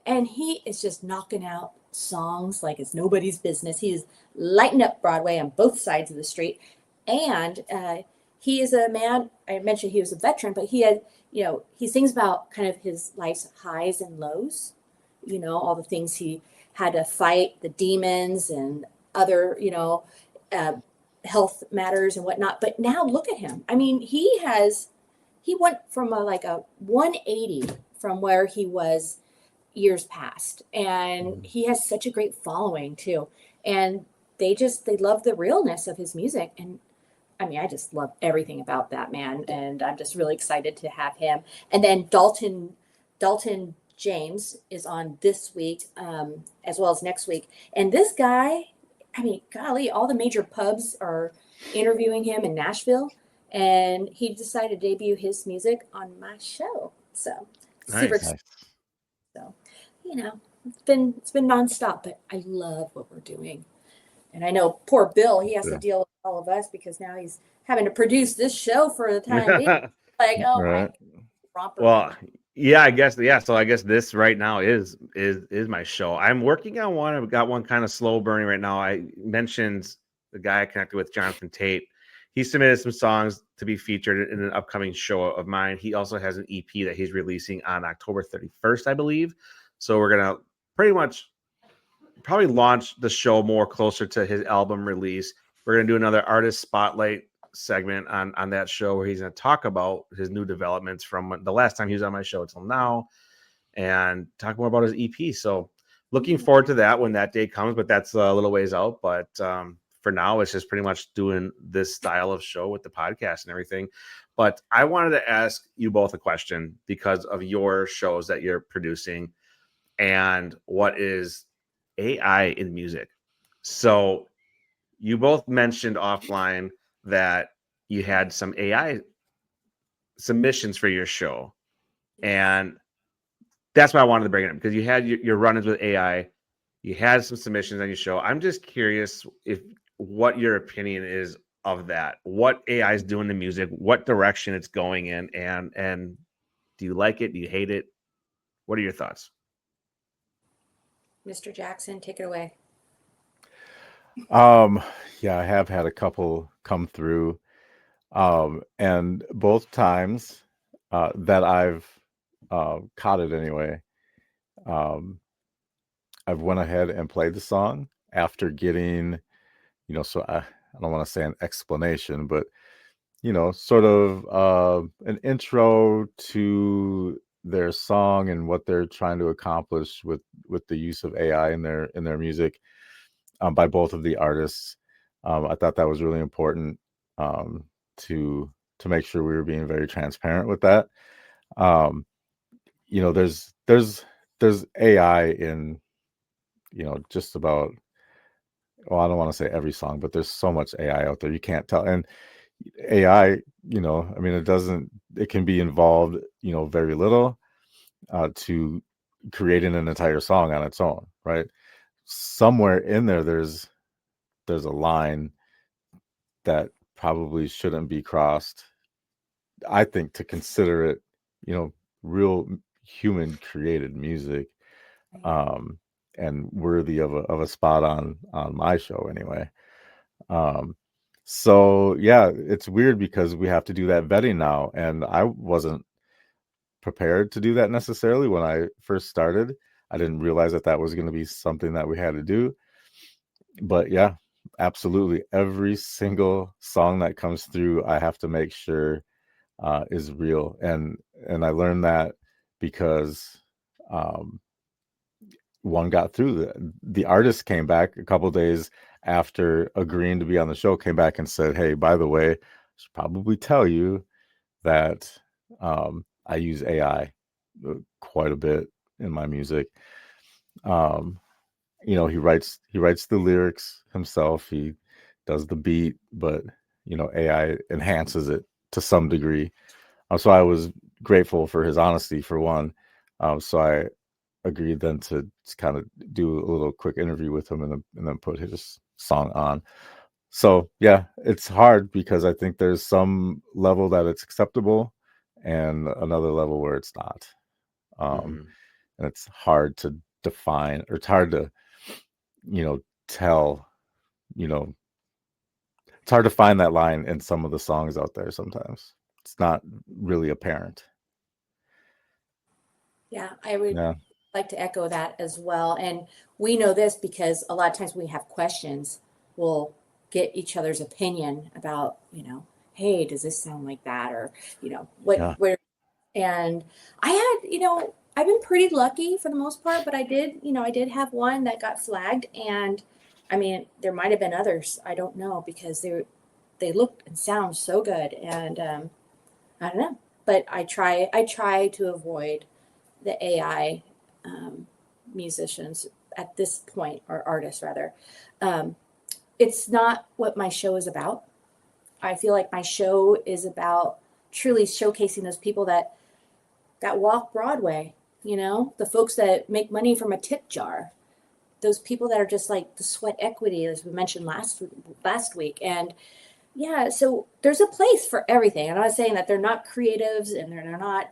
[SPEAKER 1] and he is just knocking out songs like it's nobody's business. He is lighting up Broadway on both sides of the street. And he is a man, I mentioned he was a veteran, but he had, he sings about kind of his life's highs and lows, all the things he had to fight, the demons and other, health matters and whatnot. But now look at him. I mean, he went from a 180 from where he was years past, and he has such a great following too. And they love the realness of his music. And I mean, I just love everything about that man, and I'm just really excited to have him. And then Dalton James is on this week, as well as next week. And this guy, I mean, golly, all the major pubs are interviewing him in Nashville, and he decided to debut his music on my show. So super
[SPEAKER 2] Nice.
[SPEAKER 1] excited. So, you know, it's been nonstop, but I love what we're doing. And I know poor Bill, he has to
[SPEAKER 3] Yeah.
[SPEAKER 1] deal with all of us because now he's having to produce this show for the time being. Like, oh
[SPEAKER 3] Right.
[SPEAKER 1] my romper.
[SPEAKER 2] Well, yeah, I guess. Yeah, so I guess this right now is my show. I'm working on one. I've got one kind of slow burning right now. I mentioned the guy I connected with, Jonathan Tate. He submitted some songs to be featured in an upcoming show of mine. He also has an EP that he's releasing on October 31st, I believe. So we're gonna pretty much probably launch the show more closer to his album release. We're gonna do another artist spotlight segment on that show where he's going to talk about his new developments from the last time he was on my show till now and talk more about his EP. So looking forward to that when that day comes, but that's a little ways out. But for now, it's just pretty much doing this style of show with the podcast and everything. But I wanted to ask you both a question because of your shows that you're producing and what is AI in music. So you both mentioned offline that you had some AI submissions for your show. And that's why I wanted to bring it up because you had your run-ins with AI. You had some submissions on your show. I'm just curious if what your opinion is of that. What AI is doing to music, what direction it's going in, and do you like it? Do you hate it? What are your thoughts?
[SPEAKER 1] Mr. Jackson, take it away.
[SPEAKER 3] Yeah, I have had a couple come through. And both times that I've caught it anyway, I've went ahead and played the song after getting, so I don't want to say an explanation, but sort of an intro to their song and what they're trying to accomplish with the use of AI in their music by both of the artists. I thought that was really important to make sure we were being very transparent with that. There's AI in just about, well, I don't want to say every song, but there's so much AI out there you can't tell. And AI, I mean, it can be involved, very little to creating an entire song on its own, right? Somewhere in there, there's a line that probably shouldn't be crossed, I think, to consider it, real human created music, and worthy of a spot on my show anyway. So yeah, it's weird because we have to do that vetting now, and I wasn't prepared to do that necessarily when I first started. I didn't realize that was going to be something that we had to do. But yeah, absolutely, every single song that comes through, I have to make sure is real, and I learned that because one got through. The artist came back a couple days after agreeing to be on the show, came back and said, "Hey, by the way, I should probably tell you that I use AI quite a bit in my music." He writes the lyrics himself. He does the beat, but AI enhances it to some degree. So I was grateful for his honesty, for one. So I agreed then to kind of do a little quick interview with him and then put his song on. So yeah, it's hard because I think there's some level that it's acceptable and another level where it's not. And it's hard to define, or it's hard to, tell, it's hard to find that line in some of the songs out there. Sometimes it's not really apparent.
[SPEAKER 1] Yeah, I would like to echo that as well. And we know this because a lot of times we have questions, we'll get each other's opinion about, hey, does this sound like that? Or, where, and I had, I've been pretty lucky for the most part, but I did have one that got flagged, and I mean, there might have been others. I don't know because they look and sound so good, and I don't know. But I try to avoid the AI musicians at this point, or artists rather. Um, it's not what my show is about. I feel like my show is about truly showcasing those people that walk Broadway. You know, the folks that make money from a tip jar. Those people that are just like the sweat equity, as we mentioned last week, and yeah, so there's a place for everything. I'm not saying that they're not creatives and they're not,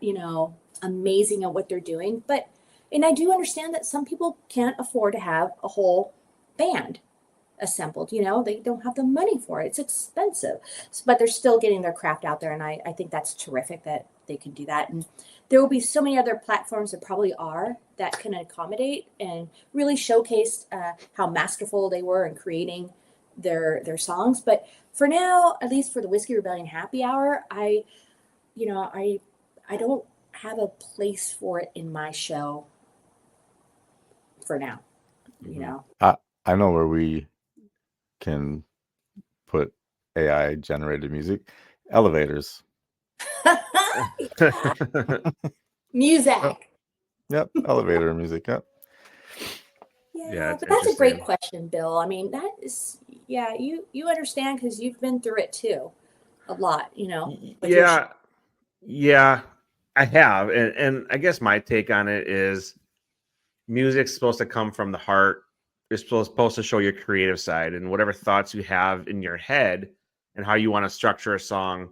[SPEAKER 1] amazing at what they're doing, but and I do understand that some people can't afford to have a whole band assembled. They don't have the money for it. It's expensive, but they're still getting their craft out there, and I think that's terrific that they can do that. And there will be so many other platforms that probably are that can accommodate and really showcase how masterful they were in creating their songs. But for now, at least for the Whiskey Rebellion Happy Hour, I don't have a place for it in my show for now.
[SPEAKER 3] I know where we can put AI generated music. Elevators.
[SPEAKER 1] Music.
[SPEAKER 3] Yep. Elevator music. Yep.
[SPEAKER 1] Yeah,
[SPEAKER 2] it's
[SPEAKER 1] but that's a great
[SPEAKER 2] interesting.
[SPEAKER 1] question, Bill. I mean, that is, yeah, you understand because you've been through it too, a lot, with your
[SPEAKER 2] Yeah, yeah, I have, and I guess my take on it is music's supposed to come from the heart. It's supposed to show your creative side and whatever thoughts you have in your head and how you want to structure a song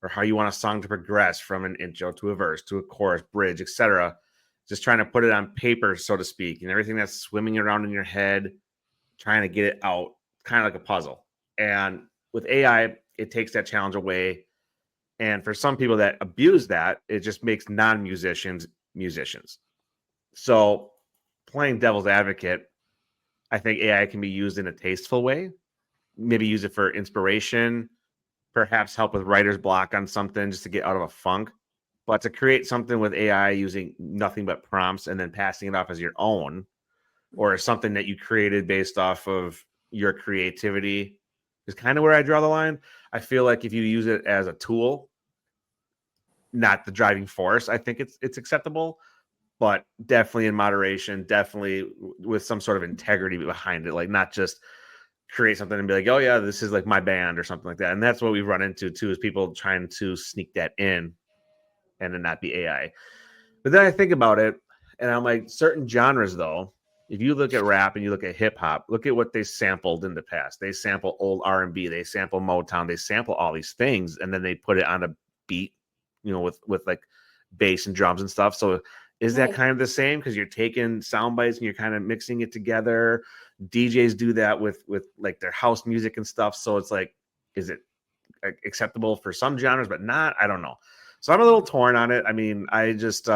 [SPEAKER 2] or how you want a song to progress from an intro to a verse to a chorus, bridge, etc. Just trying to put it on paper, so to speak, and everything that's swimming around in your head, trying to get it out, kind of like a puzzle. And with AI, it takes that challenge away. And for some people that abuse that, it just makes non-musicians musicians. So playing devil's advocate, I think AI can be used in a tasteful way. Maybe use it for inspiration, perhaps help with writer's block on something just to get out of a funk. But to create something with AI using nothing but prompts and then passing it off as your own, or something that you created based off of your creativity, is kind of where I draw the line. I feel like if you use it as a tool, not the driving force, I think it's acceptable, but definitely in moderation, definitely with some sort of integrity behind it, like not just create something and be like, oh yeah, this is like my band or something like that. And that's what we run into too, is people trying to sneak that in and then not be AI. But then I think about it and I'm like, certain genres though, if you look at rap and you look at hip hop, look at what they sampled in the past. They sample old R&B, they sample Motown, they sample all these things, and then they put it on a beat, with like bass and drums and stuff. So is that
[SPEAKER 1] Right.
[SPEAKER 2] kind of the same? Because you're taking sound bites and you're kind of mixing it together. DJs do that with like their house music and stuff. So it's like, is it acceptable for some genres, but not? I don't know. So I'm a little torn on it. I mean, I just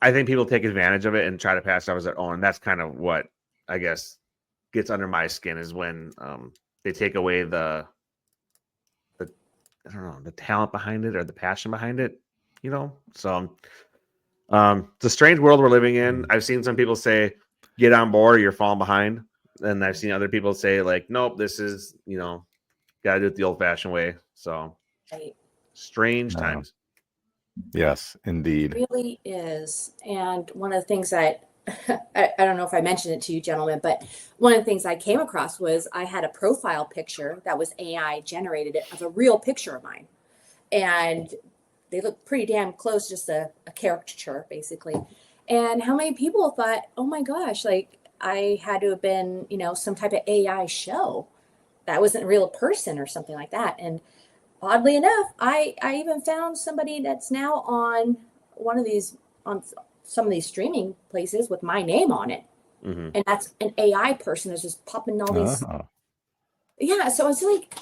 [SPEAKER 2] I think people take advantage of it and try to pass it off as their own. And that's kind of what I guess gets under my skin, is when they take away the I don't know, the talent behind it or the passion behind it, So it's a strange world we're living in. I've seen some people say, get on board or you're falling behind. And I've seen other people say, like, nope, this is, gotta do it the old fashioned way. So
[SPEAKER 1] Right.
[SPEAKER 2] strange
[SPEAKER 3] No.
[SPEAKER 2] times.
[SPEAKER 3] Yes, indeed.
[SPEAKER 1] Really is. And one of the things that I don't know if I mentioned it to you, gentlemen, but one of the things I came across was I had a profile picture that was AI generated of a real picture of mine. And they look pretty damn close, just a caricature, basically. And how many people thought, oh my gosh, like I had to have been, some type of AI show that wasn't a real person or something like that. And oddly enough, I even found somebody that's now on one of these, on some of these streaming places with my name on it.
[SPEAKER 2] Mm-hmm.
[SPEAKER 1] And that's an AI person that's just popping all these.
[SPEAKER 3] Oh.
[SPEAKER 1] Yeah. So it's like,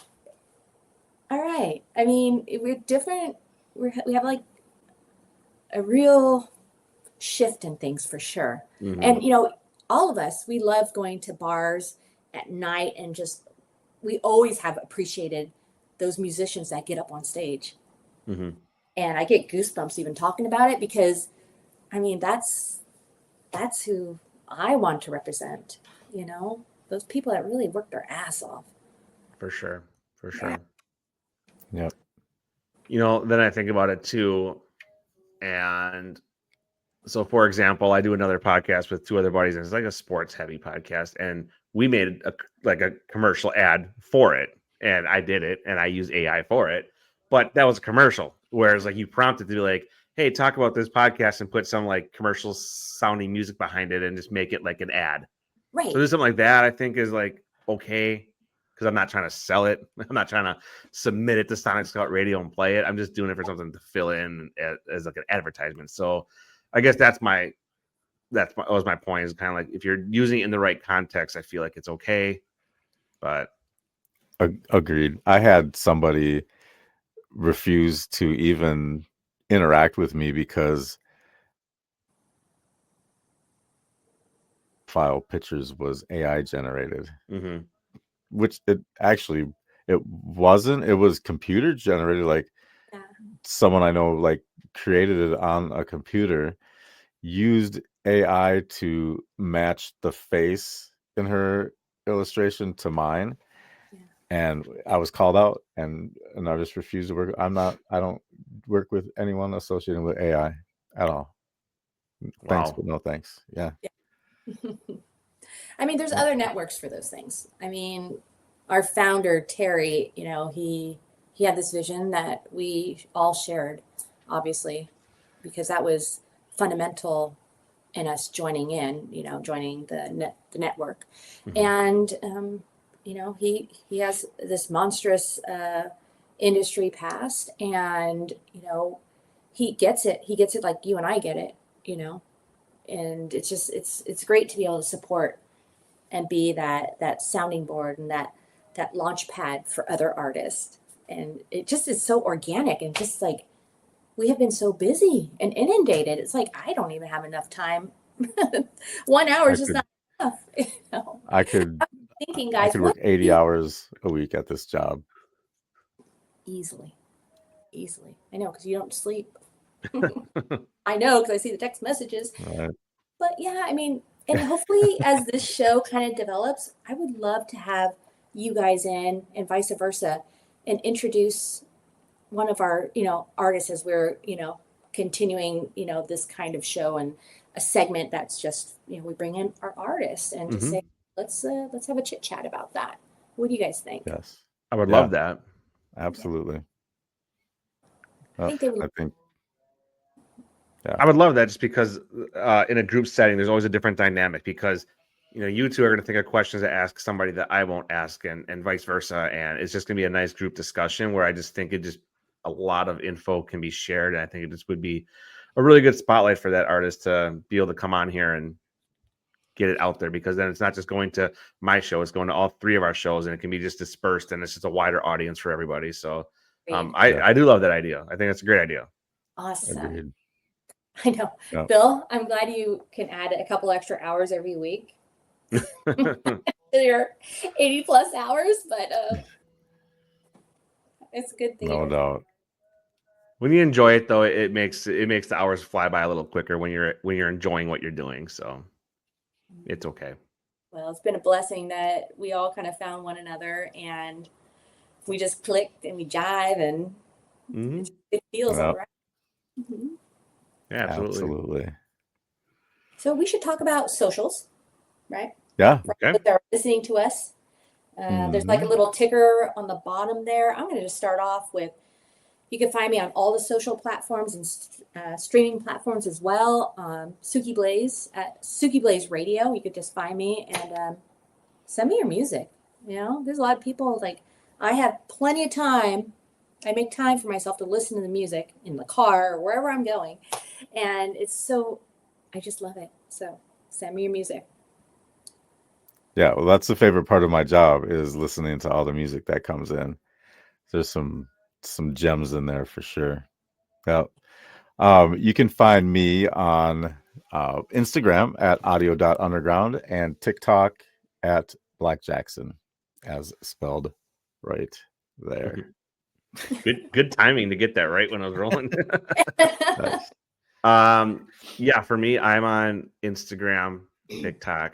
[SPEAKER 1] all right. I mean, we're different. We have like a real shift in things for sure.
[SPEAKER 2] Mm-hmm.
[SPEAKER 1] And, all of us, we love going to bars at night and just, we always have appreciated those musicians that get up on stage.
[SPEAKER 2] Mm-hmm.
[SPEAKER 1] And I get goosebumps even talking about it because, I mean, that's who I want to represent. you know, those people that really work their ass off.
[SPEAKER 2] For sure. For sure.
[SPEAKER 3] Yep.
[SPEAKER 2] You know, then I think about it too. And so, for example, I do another podcast with two other buddies, and it's like a sports heavy podcast. And we made a commercial ad for it. And I did it and I used AI for it. But that was a commercial. Whereas like you prompted to be like, hey, talk about this podcast and put some like commercial sounding music behind it and just make it like an ad.
[SPEAKER 1] Right.
[SPEAKER 2] So there's something like that I think is like okay, because I'm not trying to sell it. I'm not trying to submit it to Sonic Scout Radio and play it. I'm just doing it for something to fill in as like an advertisement. So I guess that was my point. Is kind of like if you're using it in the right context, I feel like it's okay. But
[SPEAKER 3] Agreed. I had somebody refuse to even interact with me because file pictures was AI generated, which it wasn't. It was computer generated. Like someone I know like created it on a computer, used AI to match the face in her illustration to mine. And I was called out and I just refused to work. I don't work with anyone associated with AI at all. Thanks, but no thanks. Yeah.
[SPEAKER 1] I mean, there's other networks for those things. I mean, our founder, Terry, you know, he had this vision that we all shared, obviously, because that was fundamental in us joining in, you know, joining the network. And, you know, he has this monstrous industry past, and, you know, he gets it like you and I get it, you know, and it's just, it's great to be able to support and be that sounding board and that launch pad for other artists. And it just is so organic, and just like we have been so busy and inundated. It's like I don't even have enough time. 1 hour is just not enough. You know?
[SPEAKER 3] I could
[SPEAKER 1] thinking, guys,
[SPEAKER 3] I could work 80 hours a week at this job.
[SPEAKER 1] Easily. I know, because you don't sleep. I know, because I see the text messages.
[SPEAKER 3] Right.
[SPEAKER 1] But yeah, I mean, and hopefully as this show kind of develops, I would love to have you guys in and vice versa and introduce one of our, you know, artists as we're, you know, continuing, you know, this kind of show, and a segment that's just, you know, we bring in our artists and just say, let's have a chit chat about that. What do you guys think?
[SPEAKER 3] Yes.
[SPEAKER 2] I would love that.
[SPEAKER 3] Absolutely.
[SPEAKER 1] I think they would.
[SPEAKER 2] I would love that, just because in a group setting, there's always a different dynamic, because, you know, you two are going to think of questions to ask somebody that I won't ask, and vice versa. And it's just going to be a nice group discussion where I just think a lot of info can be shared. And I think it just would be a really good spotlight for that artist to be able to come on here and get it out there, because then it's not just going to my show, it's going to all three of our shows, and it can be just dispersed, and it's just a wider audience for everybody. So I do love that idea. I think it's a great idea.
[SPEAKER 1] Awesome.
[SPEAKER 3] Agreed.
[SPEAKER 1] I know. Yeah. Bill, I'm glad you can add a couple extra hours every week. Your 80 plus hours, but it's a good thing.
[SPEAKER 3] No doubt.
[SPEAKER 2] When you enjoy it, though, it makes the hours fly by a little quicker when you're enjoying what you're doing. So it's okay.
[SPEAKER 1] Well, it's been a blessing that we all kind of found one another, and we just clicked and we jive, and it feels all right.
[SPEAKER 2] Yeah, absolutely.
[SPEAKER 1] So we should talk about socials, right?
[SPEAKER 3] Yeah.
[SPEAKER 2] Okay.
[SPEAKER 1] They're listening to us. There's like a little ticker on the bottom there. I'm going to just start off with, you can find me on all the social platforms and streaming platforms as well. Suki Blaze at Suki Blaze Radio. You could just find me and send me your music. You know, there's a lot of people, like, I have plenty of time. I make time for myself to listen to the music in the car or wherever I'm going. And I just love it. So send me your music.
[SPEAKER 3] Yeah, well, that's the favorite part of my job, is listening to all the music that comes in. There's some gems in there for sure. Yeah. You can find me on Instagram at audio.underground and TikTok at Black Jackson, as spelled right there.
[SPEAKER 2] Good timing to get that right when I was rolling.
[SPEAKER 3] Nice.
[SPEAKER 2] Yeah, for me, I'm on Instagram, TikTok,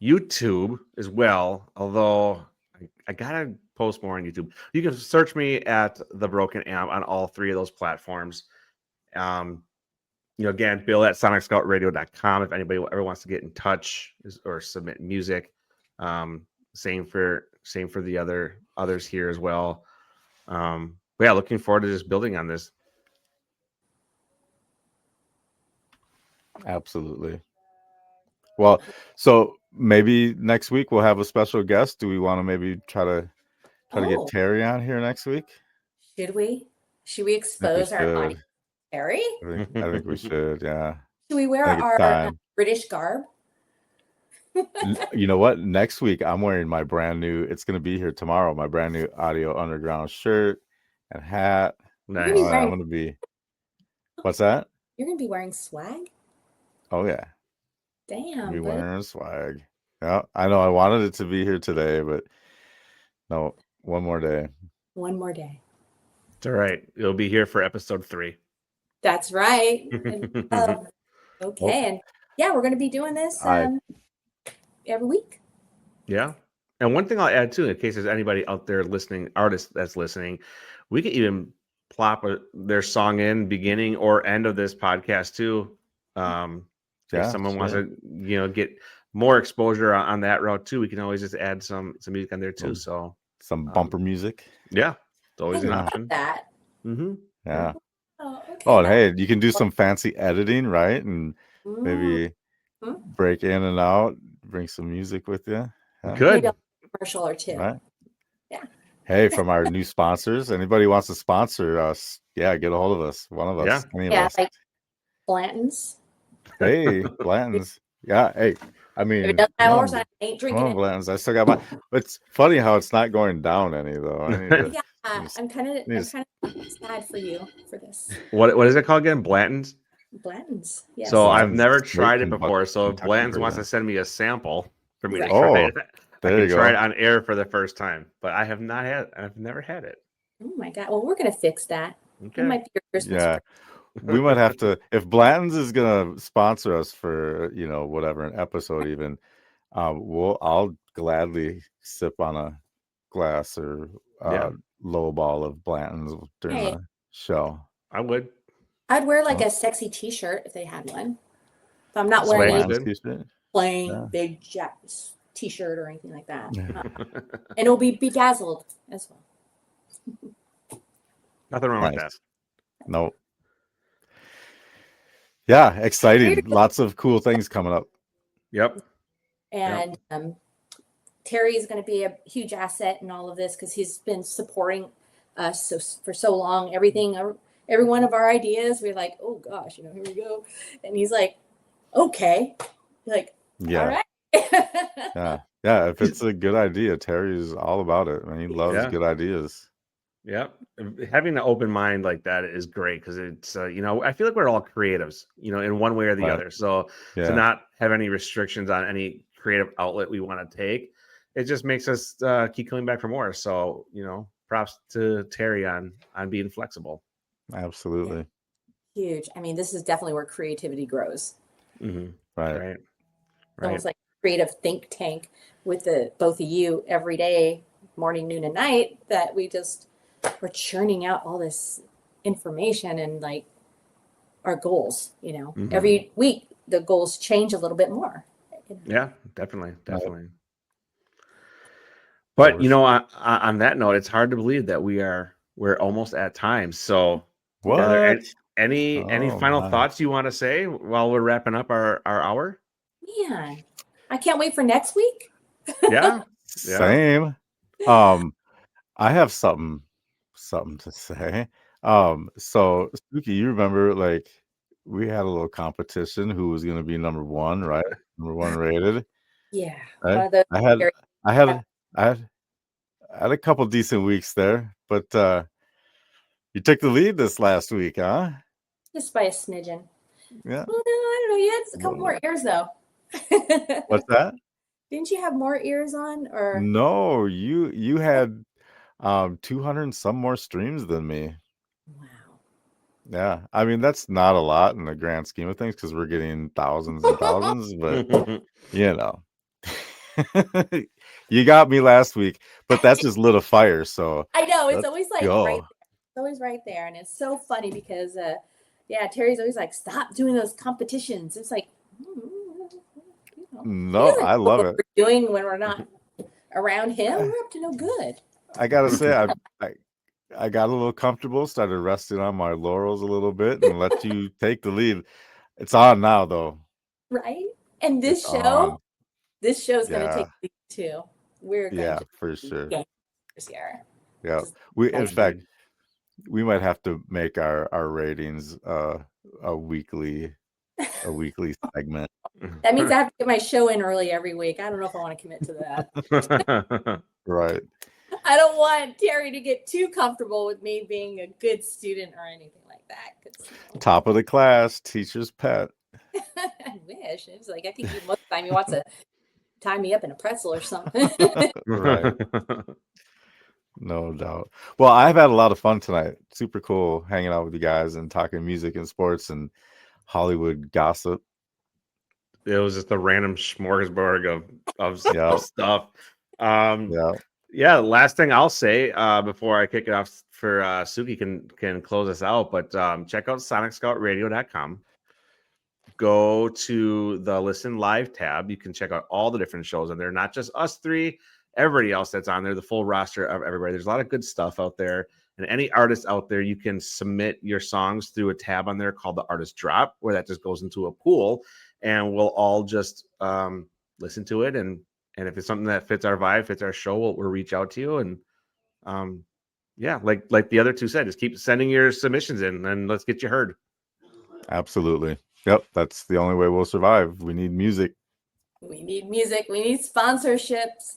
[SPEAKER 2] YouTube as well. Although I gotta post more on YouTube. You can search me at The Broken Amp on all three of those platforms. Again, Bill at sonicscoutradio.com if anybody ever wants to get in touch or submit music. Same for the others here as well. But yeah, looking forward to just building on this.
[SPEAKER 3] Absolutely. Well, so maybe next week we'll have a special guest. Do we want to maybe try to get Terry on here next week?
[SPEAKER 1] Should we? Should we
[SPEAKER 3] I think we
[SPEAKER 1] expose our audience,
[SPEAKER 3] should.
[SPEAKER 1] Terry?
[SPEAKER 3] I think we should. Yeah.
[SPEAKER 1] Should we wear
[SPEAKER 3] I think it's
[SPEAKER 1] our
[SPEAKER 3] time.
[SPEAKER 1] British garb?
[SPEAKER 3] You know what? Next week I'm wearing my brand new. It's going to be here tomorrow. My brand new Audio Underground shirt and hat.
[SPEAKER 2] Nice.
[SPEAKER 1] You're
[SPEAKER 3] I'm going to be. What's that?
[SPEAKER 1] You're going to be wearing swag?
[SPEAKER 3] Oh yeah.
[SPEAKER 1] Damn.
[SPEAKER 3] Be wearing swag. Yeah, I know. I wanted it to be here today, but no. One more day.
[SPEAKER 1] One more day.
[SPEAKER 2] It's all right. It'll be here for episode 3.
[SPEAKER 1] That's right. Okay. And yeah, we're going to be doing this every week.
[SPEAKER 2] Yeah. And one thing I'll add too, in case there's anybody out there listening, artist that's listening, we could even plop their song in beginning or end of this podcast too. If someone wants to, get more exposure on that route too, we can always just add some music on there too. So
[SPEAKER 3] some bumper music.
[SPEAKER 2] Yeah, it's always an option.
[SPEAKER 1] That.
[SPEAKER 3] Mm-hmm. Yeah.
[SPEAKER 1] Oh, okay.
[SPEAKER 3] Oh, and hey, you can do some fancy editing, right? And maybe break in and out, bring some music with you.
[SPEAKER 2] Yeah. Good.
[SPEAKER 1] Maybe a commercial or two.
[SPEAKER 3] Right.
[SPEAKER 1] Yeah.
[SPEAKER 3] Hey, from our new sponsors, anybody wants to sponsor us? Yeah, get a hold of us. One of us. Any of us.
[SPEAKER 1] Like Blanton's.
[SPEAKER 3] Hey, Blanton's. Yeah. Hey, I mean,
[SPEAKER 1] if it doesn't have horse, I ain't drinking it.
[SPEAKER 3] Blanton's. I still got my. It's funny how it's not going down any though.
[SPEAKER 1] Yeah, I'm kind of sad for you for this.
[SPEAKER 2] What is it called again? Blanton's.
[SPEAKER 1] Blanton's. Yes.
[SPEAKER 2] So I've never tried it before. So if Blanton's wants to send me a sample for me to try it, I can try it on air for the first time. But I have not had. I've never had it.
[SPEAKER 1] Oh my god! Well, we're gonna fix that.
[SPEAKER 2] Okay.
[SPEAKER 1] It might be your Christmas.
[SPEAKER 3] Yeah. We might have to, if Blanton's is gonna sponsor us for whatever an episode even, I'll gladly sip on a glass or low ball of Blanton's during the show.
[SPEAKER 2] I would.
[SPEAKER 1] I'd wear like a sexy T-shirt if they had one. If I'm not wearing a plain big T-shirt or anything like that, and it'll be bedazzled as well.
[SPEAKER 2] Nothing wrong with that.
[SPEAKER 3] No. Yeah, exciting. Lots of cool things coming up.
[SPEAKER 2] Yep.
[SPEAKER 1] And Terry is going to be a huge asset in all of this because he's been supporting us for so long. Every one of our ideas, we're like, oh gosh, here we go. And he's like, okay. Like, all right.
[SPEAKER 3] Yeah. If it's a good idea, Terry's all about it. I mean, he loves good ideas.
[SPEAKER 2] Yeah, having an open mind like that is great because it's I feel like we're all creatives, in one way or the other. So to not have any restrictions on any creative outlet we want to take, it just makes us keep coming back for more. So props to Terry on being flexible.
[SPEAKER 3] Absolutely.
[SPEAKER 1] Huge. I mean, this is definitely where creativity grows.
[SPEAKER 3] Mm-hmm. Right.
[SPEAKER 1] Almost like a creative think tank with both of you every day, morning, noon, and night. That we're churning out all this information and like our goals. Every week the goals change a little bit more.
[SPEAKER 2] Yeah, definitely. But on that note, it's hard to believe that we're almost at time. So
[SPEAKER 3] what?
[SPEAKER 2] Any final thoughts you want to say while we're wrapping up our hour?
[SPEAKER 1] Man, I can't wait for next week.
[SPEAKER 2] Yeah.
[SPEAKER 3] Same. I have something to say. So Suki, you remember like we had a little competition who was going to be number 1, right? Number 1 rated.
[SPEAKER 1] Yeah.
[SPEAKER 3] Right? I had a couple decent weeks there, but you took the lead this last week, huh?
[SPEAKER 1] Just by a smidgen.
[SPEAKER 3] Yeah.
[SPEAKER 1] Well, no, I don't know. You had a couple more ears though.
[SPEAKER 3] What's that?
[SPEAKER 1] Didn't you have more ears on or
[SPEAKER 3] no, you had 200 and some more streams than me.
[SPEAKER 1] Wow.
[SPEAKER 3] Yeah, I mean that's not a lot in the grand scheme of things because we're getting thousands and thousands, but You got me last week, but that just lit a fire. So
[SPEAKER 1] I know it's
[SPEAKER 3] let's
[SPEAKER 1] always like
[SPEAKER 3] go.
[SPEAKER 1] right there. It's always right there, and it's so funny because yeah, Terry's always like, stop doing those competitions. It's like, he
[SPEAKER 3] No,
[SPEAKER 1] doesn't
[SPEAKER 3] I
[SPEAKER 1] know
[SPEAKER 3] love
[SPEAKER 1] what
[SPEAKER 3] it.
[SPEAKER 1] we're doing when we're not around him.
[SPEAKER 3] I,
[SPEAKER 1] We're up to no good.
[SPEAKER 3] I gotta say, I got a little comfortable, started resting on my laurels a little bit, and let you take the lead. It's on now, though.
[SPEAKER 1] Right? And
[SPEAKER 3] It's on.
[SPEAKER 1] this show's going to take
[SPEAKER 3] Yeah,
[SPEAKER 1] the lead too. We're going
[SPEAKER 3] yeah,
[SPEAKER 1] to
[SPEAKER 3] for
[SPEAKER 1] be
[SPEAKER 3] sure.
[SPEAKER 1] gangsters here.
[SPEAKER 3] Yeah,
[SPEAKER 1] Just
[SPEAKER 3] in
[SPEAKER 1] nice.
[SPEAKER 3] fact, we might have to make our ratings a weekly segment.
[SPEAKER 1] That means I have to get my show in early every week. I don't know if I want to commit to that.
[SPEAKER 3] Right.
[SPEAKER 1] I don't want Terry to get too comfortable with me being a good student or anything like that. 'Cause,
[SPEAKER 3] Top of the class, teacher's pet.
[SPEAKER 1] I wish. It's like I think most of the time he wants to tie me up in a pretzel or something.
[SPEAKER 3] Right. No doubt. Well, I've had a lot of fun tonight. Super cool hanging out with you guys and talking music and sports and Hollywood gossip.
[SPEAKER 2] It was just a random smorgasbord of
[SPEAKER 3] Yeah.
[SPEAKER 2] stuff.
[SPEAKER 3] Yeah.
[SPEAKER 2] Yeah, last thing I'll say before I kick it off for Suki can close us out, but check out sonicscoutradio.com. Go to the Listen Live tab. You can check out all the different shows on there, not just us three, everybody else that's on there, the full roster of everybody. There's a lot of good stuff out there. And any artist out there, you can submit your songs through a tab on there called the Artist Drop, where that just goes into a pool, and we'll all just listen to it. And if it's something that fits our vibe, fits our show, we'll reach out to you. And yeah, like the other two said, just keep sending your submissions in, and let's get you heard.
[SPEAKER 3] Absolutely. Yep. That's the only way we'll survive. We need music.
[SPEAKER 1] We need music. We need sponsorships.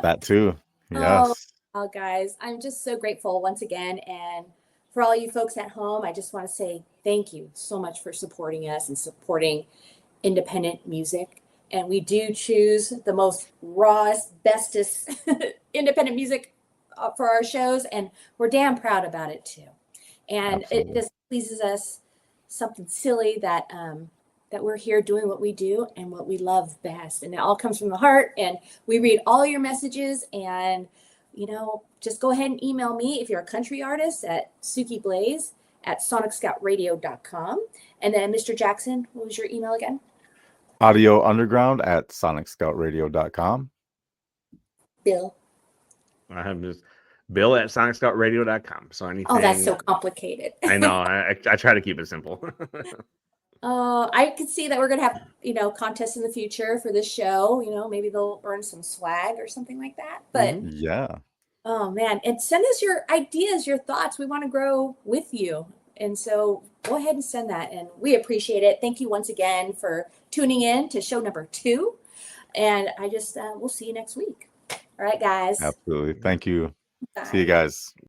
[SPEAKER 3] That too. Yes.
[SPEAKER 1] Oh, guys, I'm just so grateful once again. And for all you folks at home, I just want to say thank you so much for supporting us and supporting independent music. And we do choose the most rawest, bestest independent music for our shows. And we're damn proud about it too. And
[SPEAKER 3] Absolutely.
[SPEAKER 1] it just pleases us, something silly that we're here doing what we do and what we love best. And it all comes from the heart. And we read all your messages. And, just go ahead and email me if you're a country artist at Suki Blaze at sonicscoutradio.com. And then Mr. Jackson, what was your email again?
[SPEAKER 3] Audio Underground at sonicscoutradio.com.
[SPEAKER 1] Bill.
[SPEAKER 2] I have just Bill at sonicscoutradio.com. So anything.
[SPEAKER 1] Oh, that's so complicated.
[SPEAKER 2] I know. I try to keep it simple.
[SPEAKER 1] I could see that we're going to have, contests in the future for this show. Maybe they'll earn some swag or something like that. But
[SPEAKER 3] yeah.
[SPEAKER 1] Oh, man. And send us your ideas, your thoughts. We want to grow with you. And so go ahead and send that. And we appreciate it. Thank you once again for tuning in to show number 2. And I just, we'll see you next week. All right, guys.
[SPEAKER 3] Absolutely. Thank you.
[SPEAKER 1] Bye.
[SPEAKER 3] See you guys.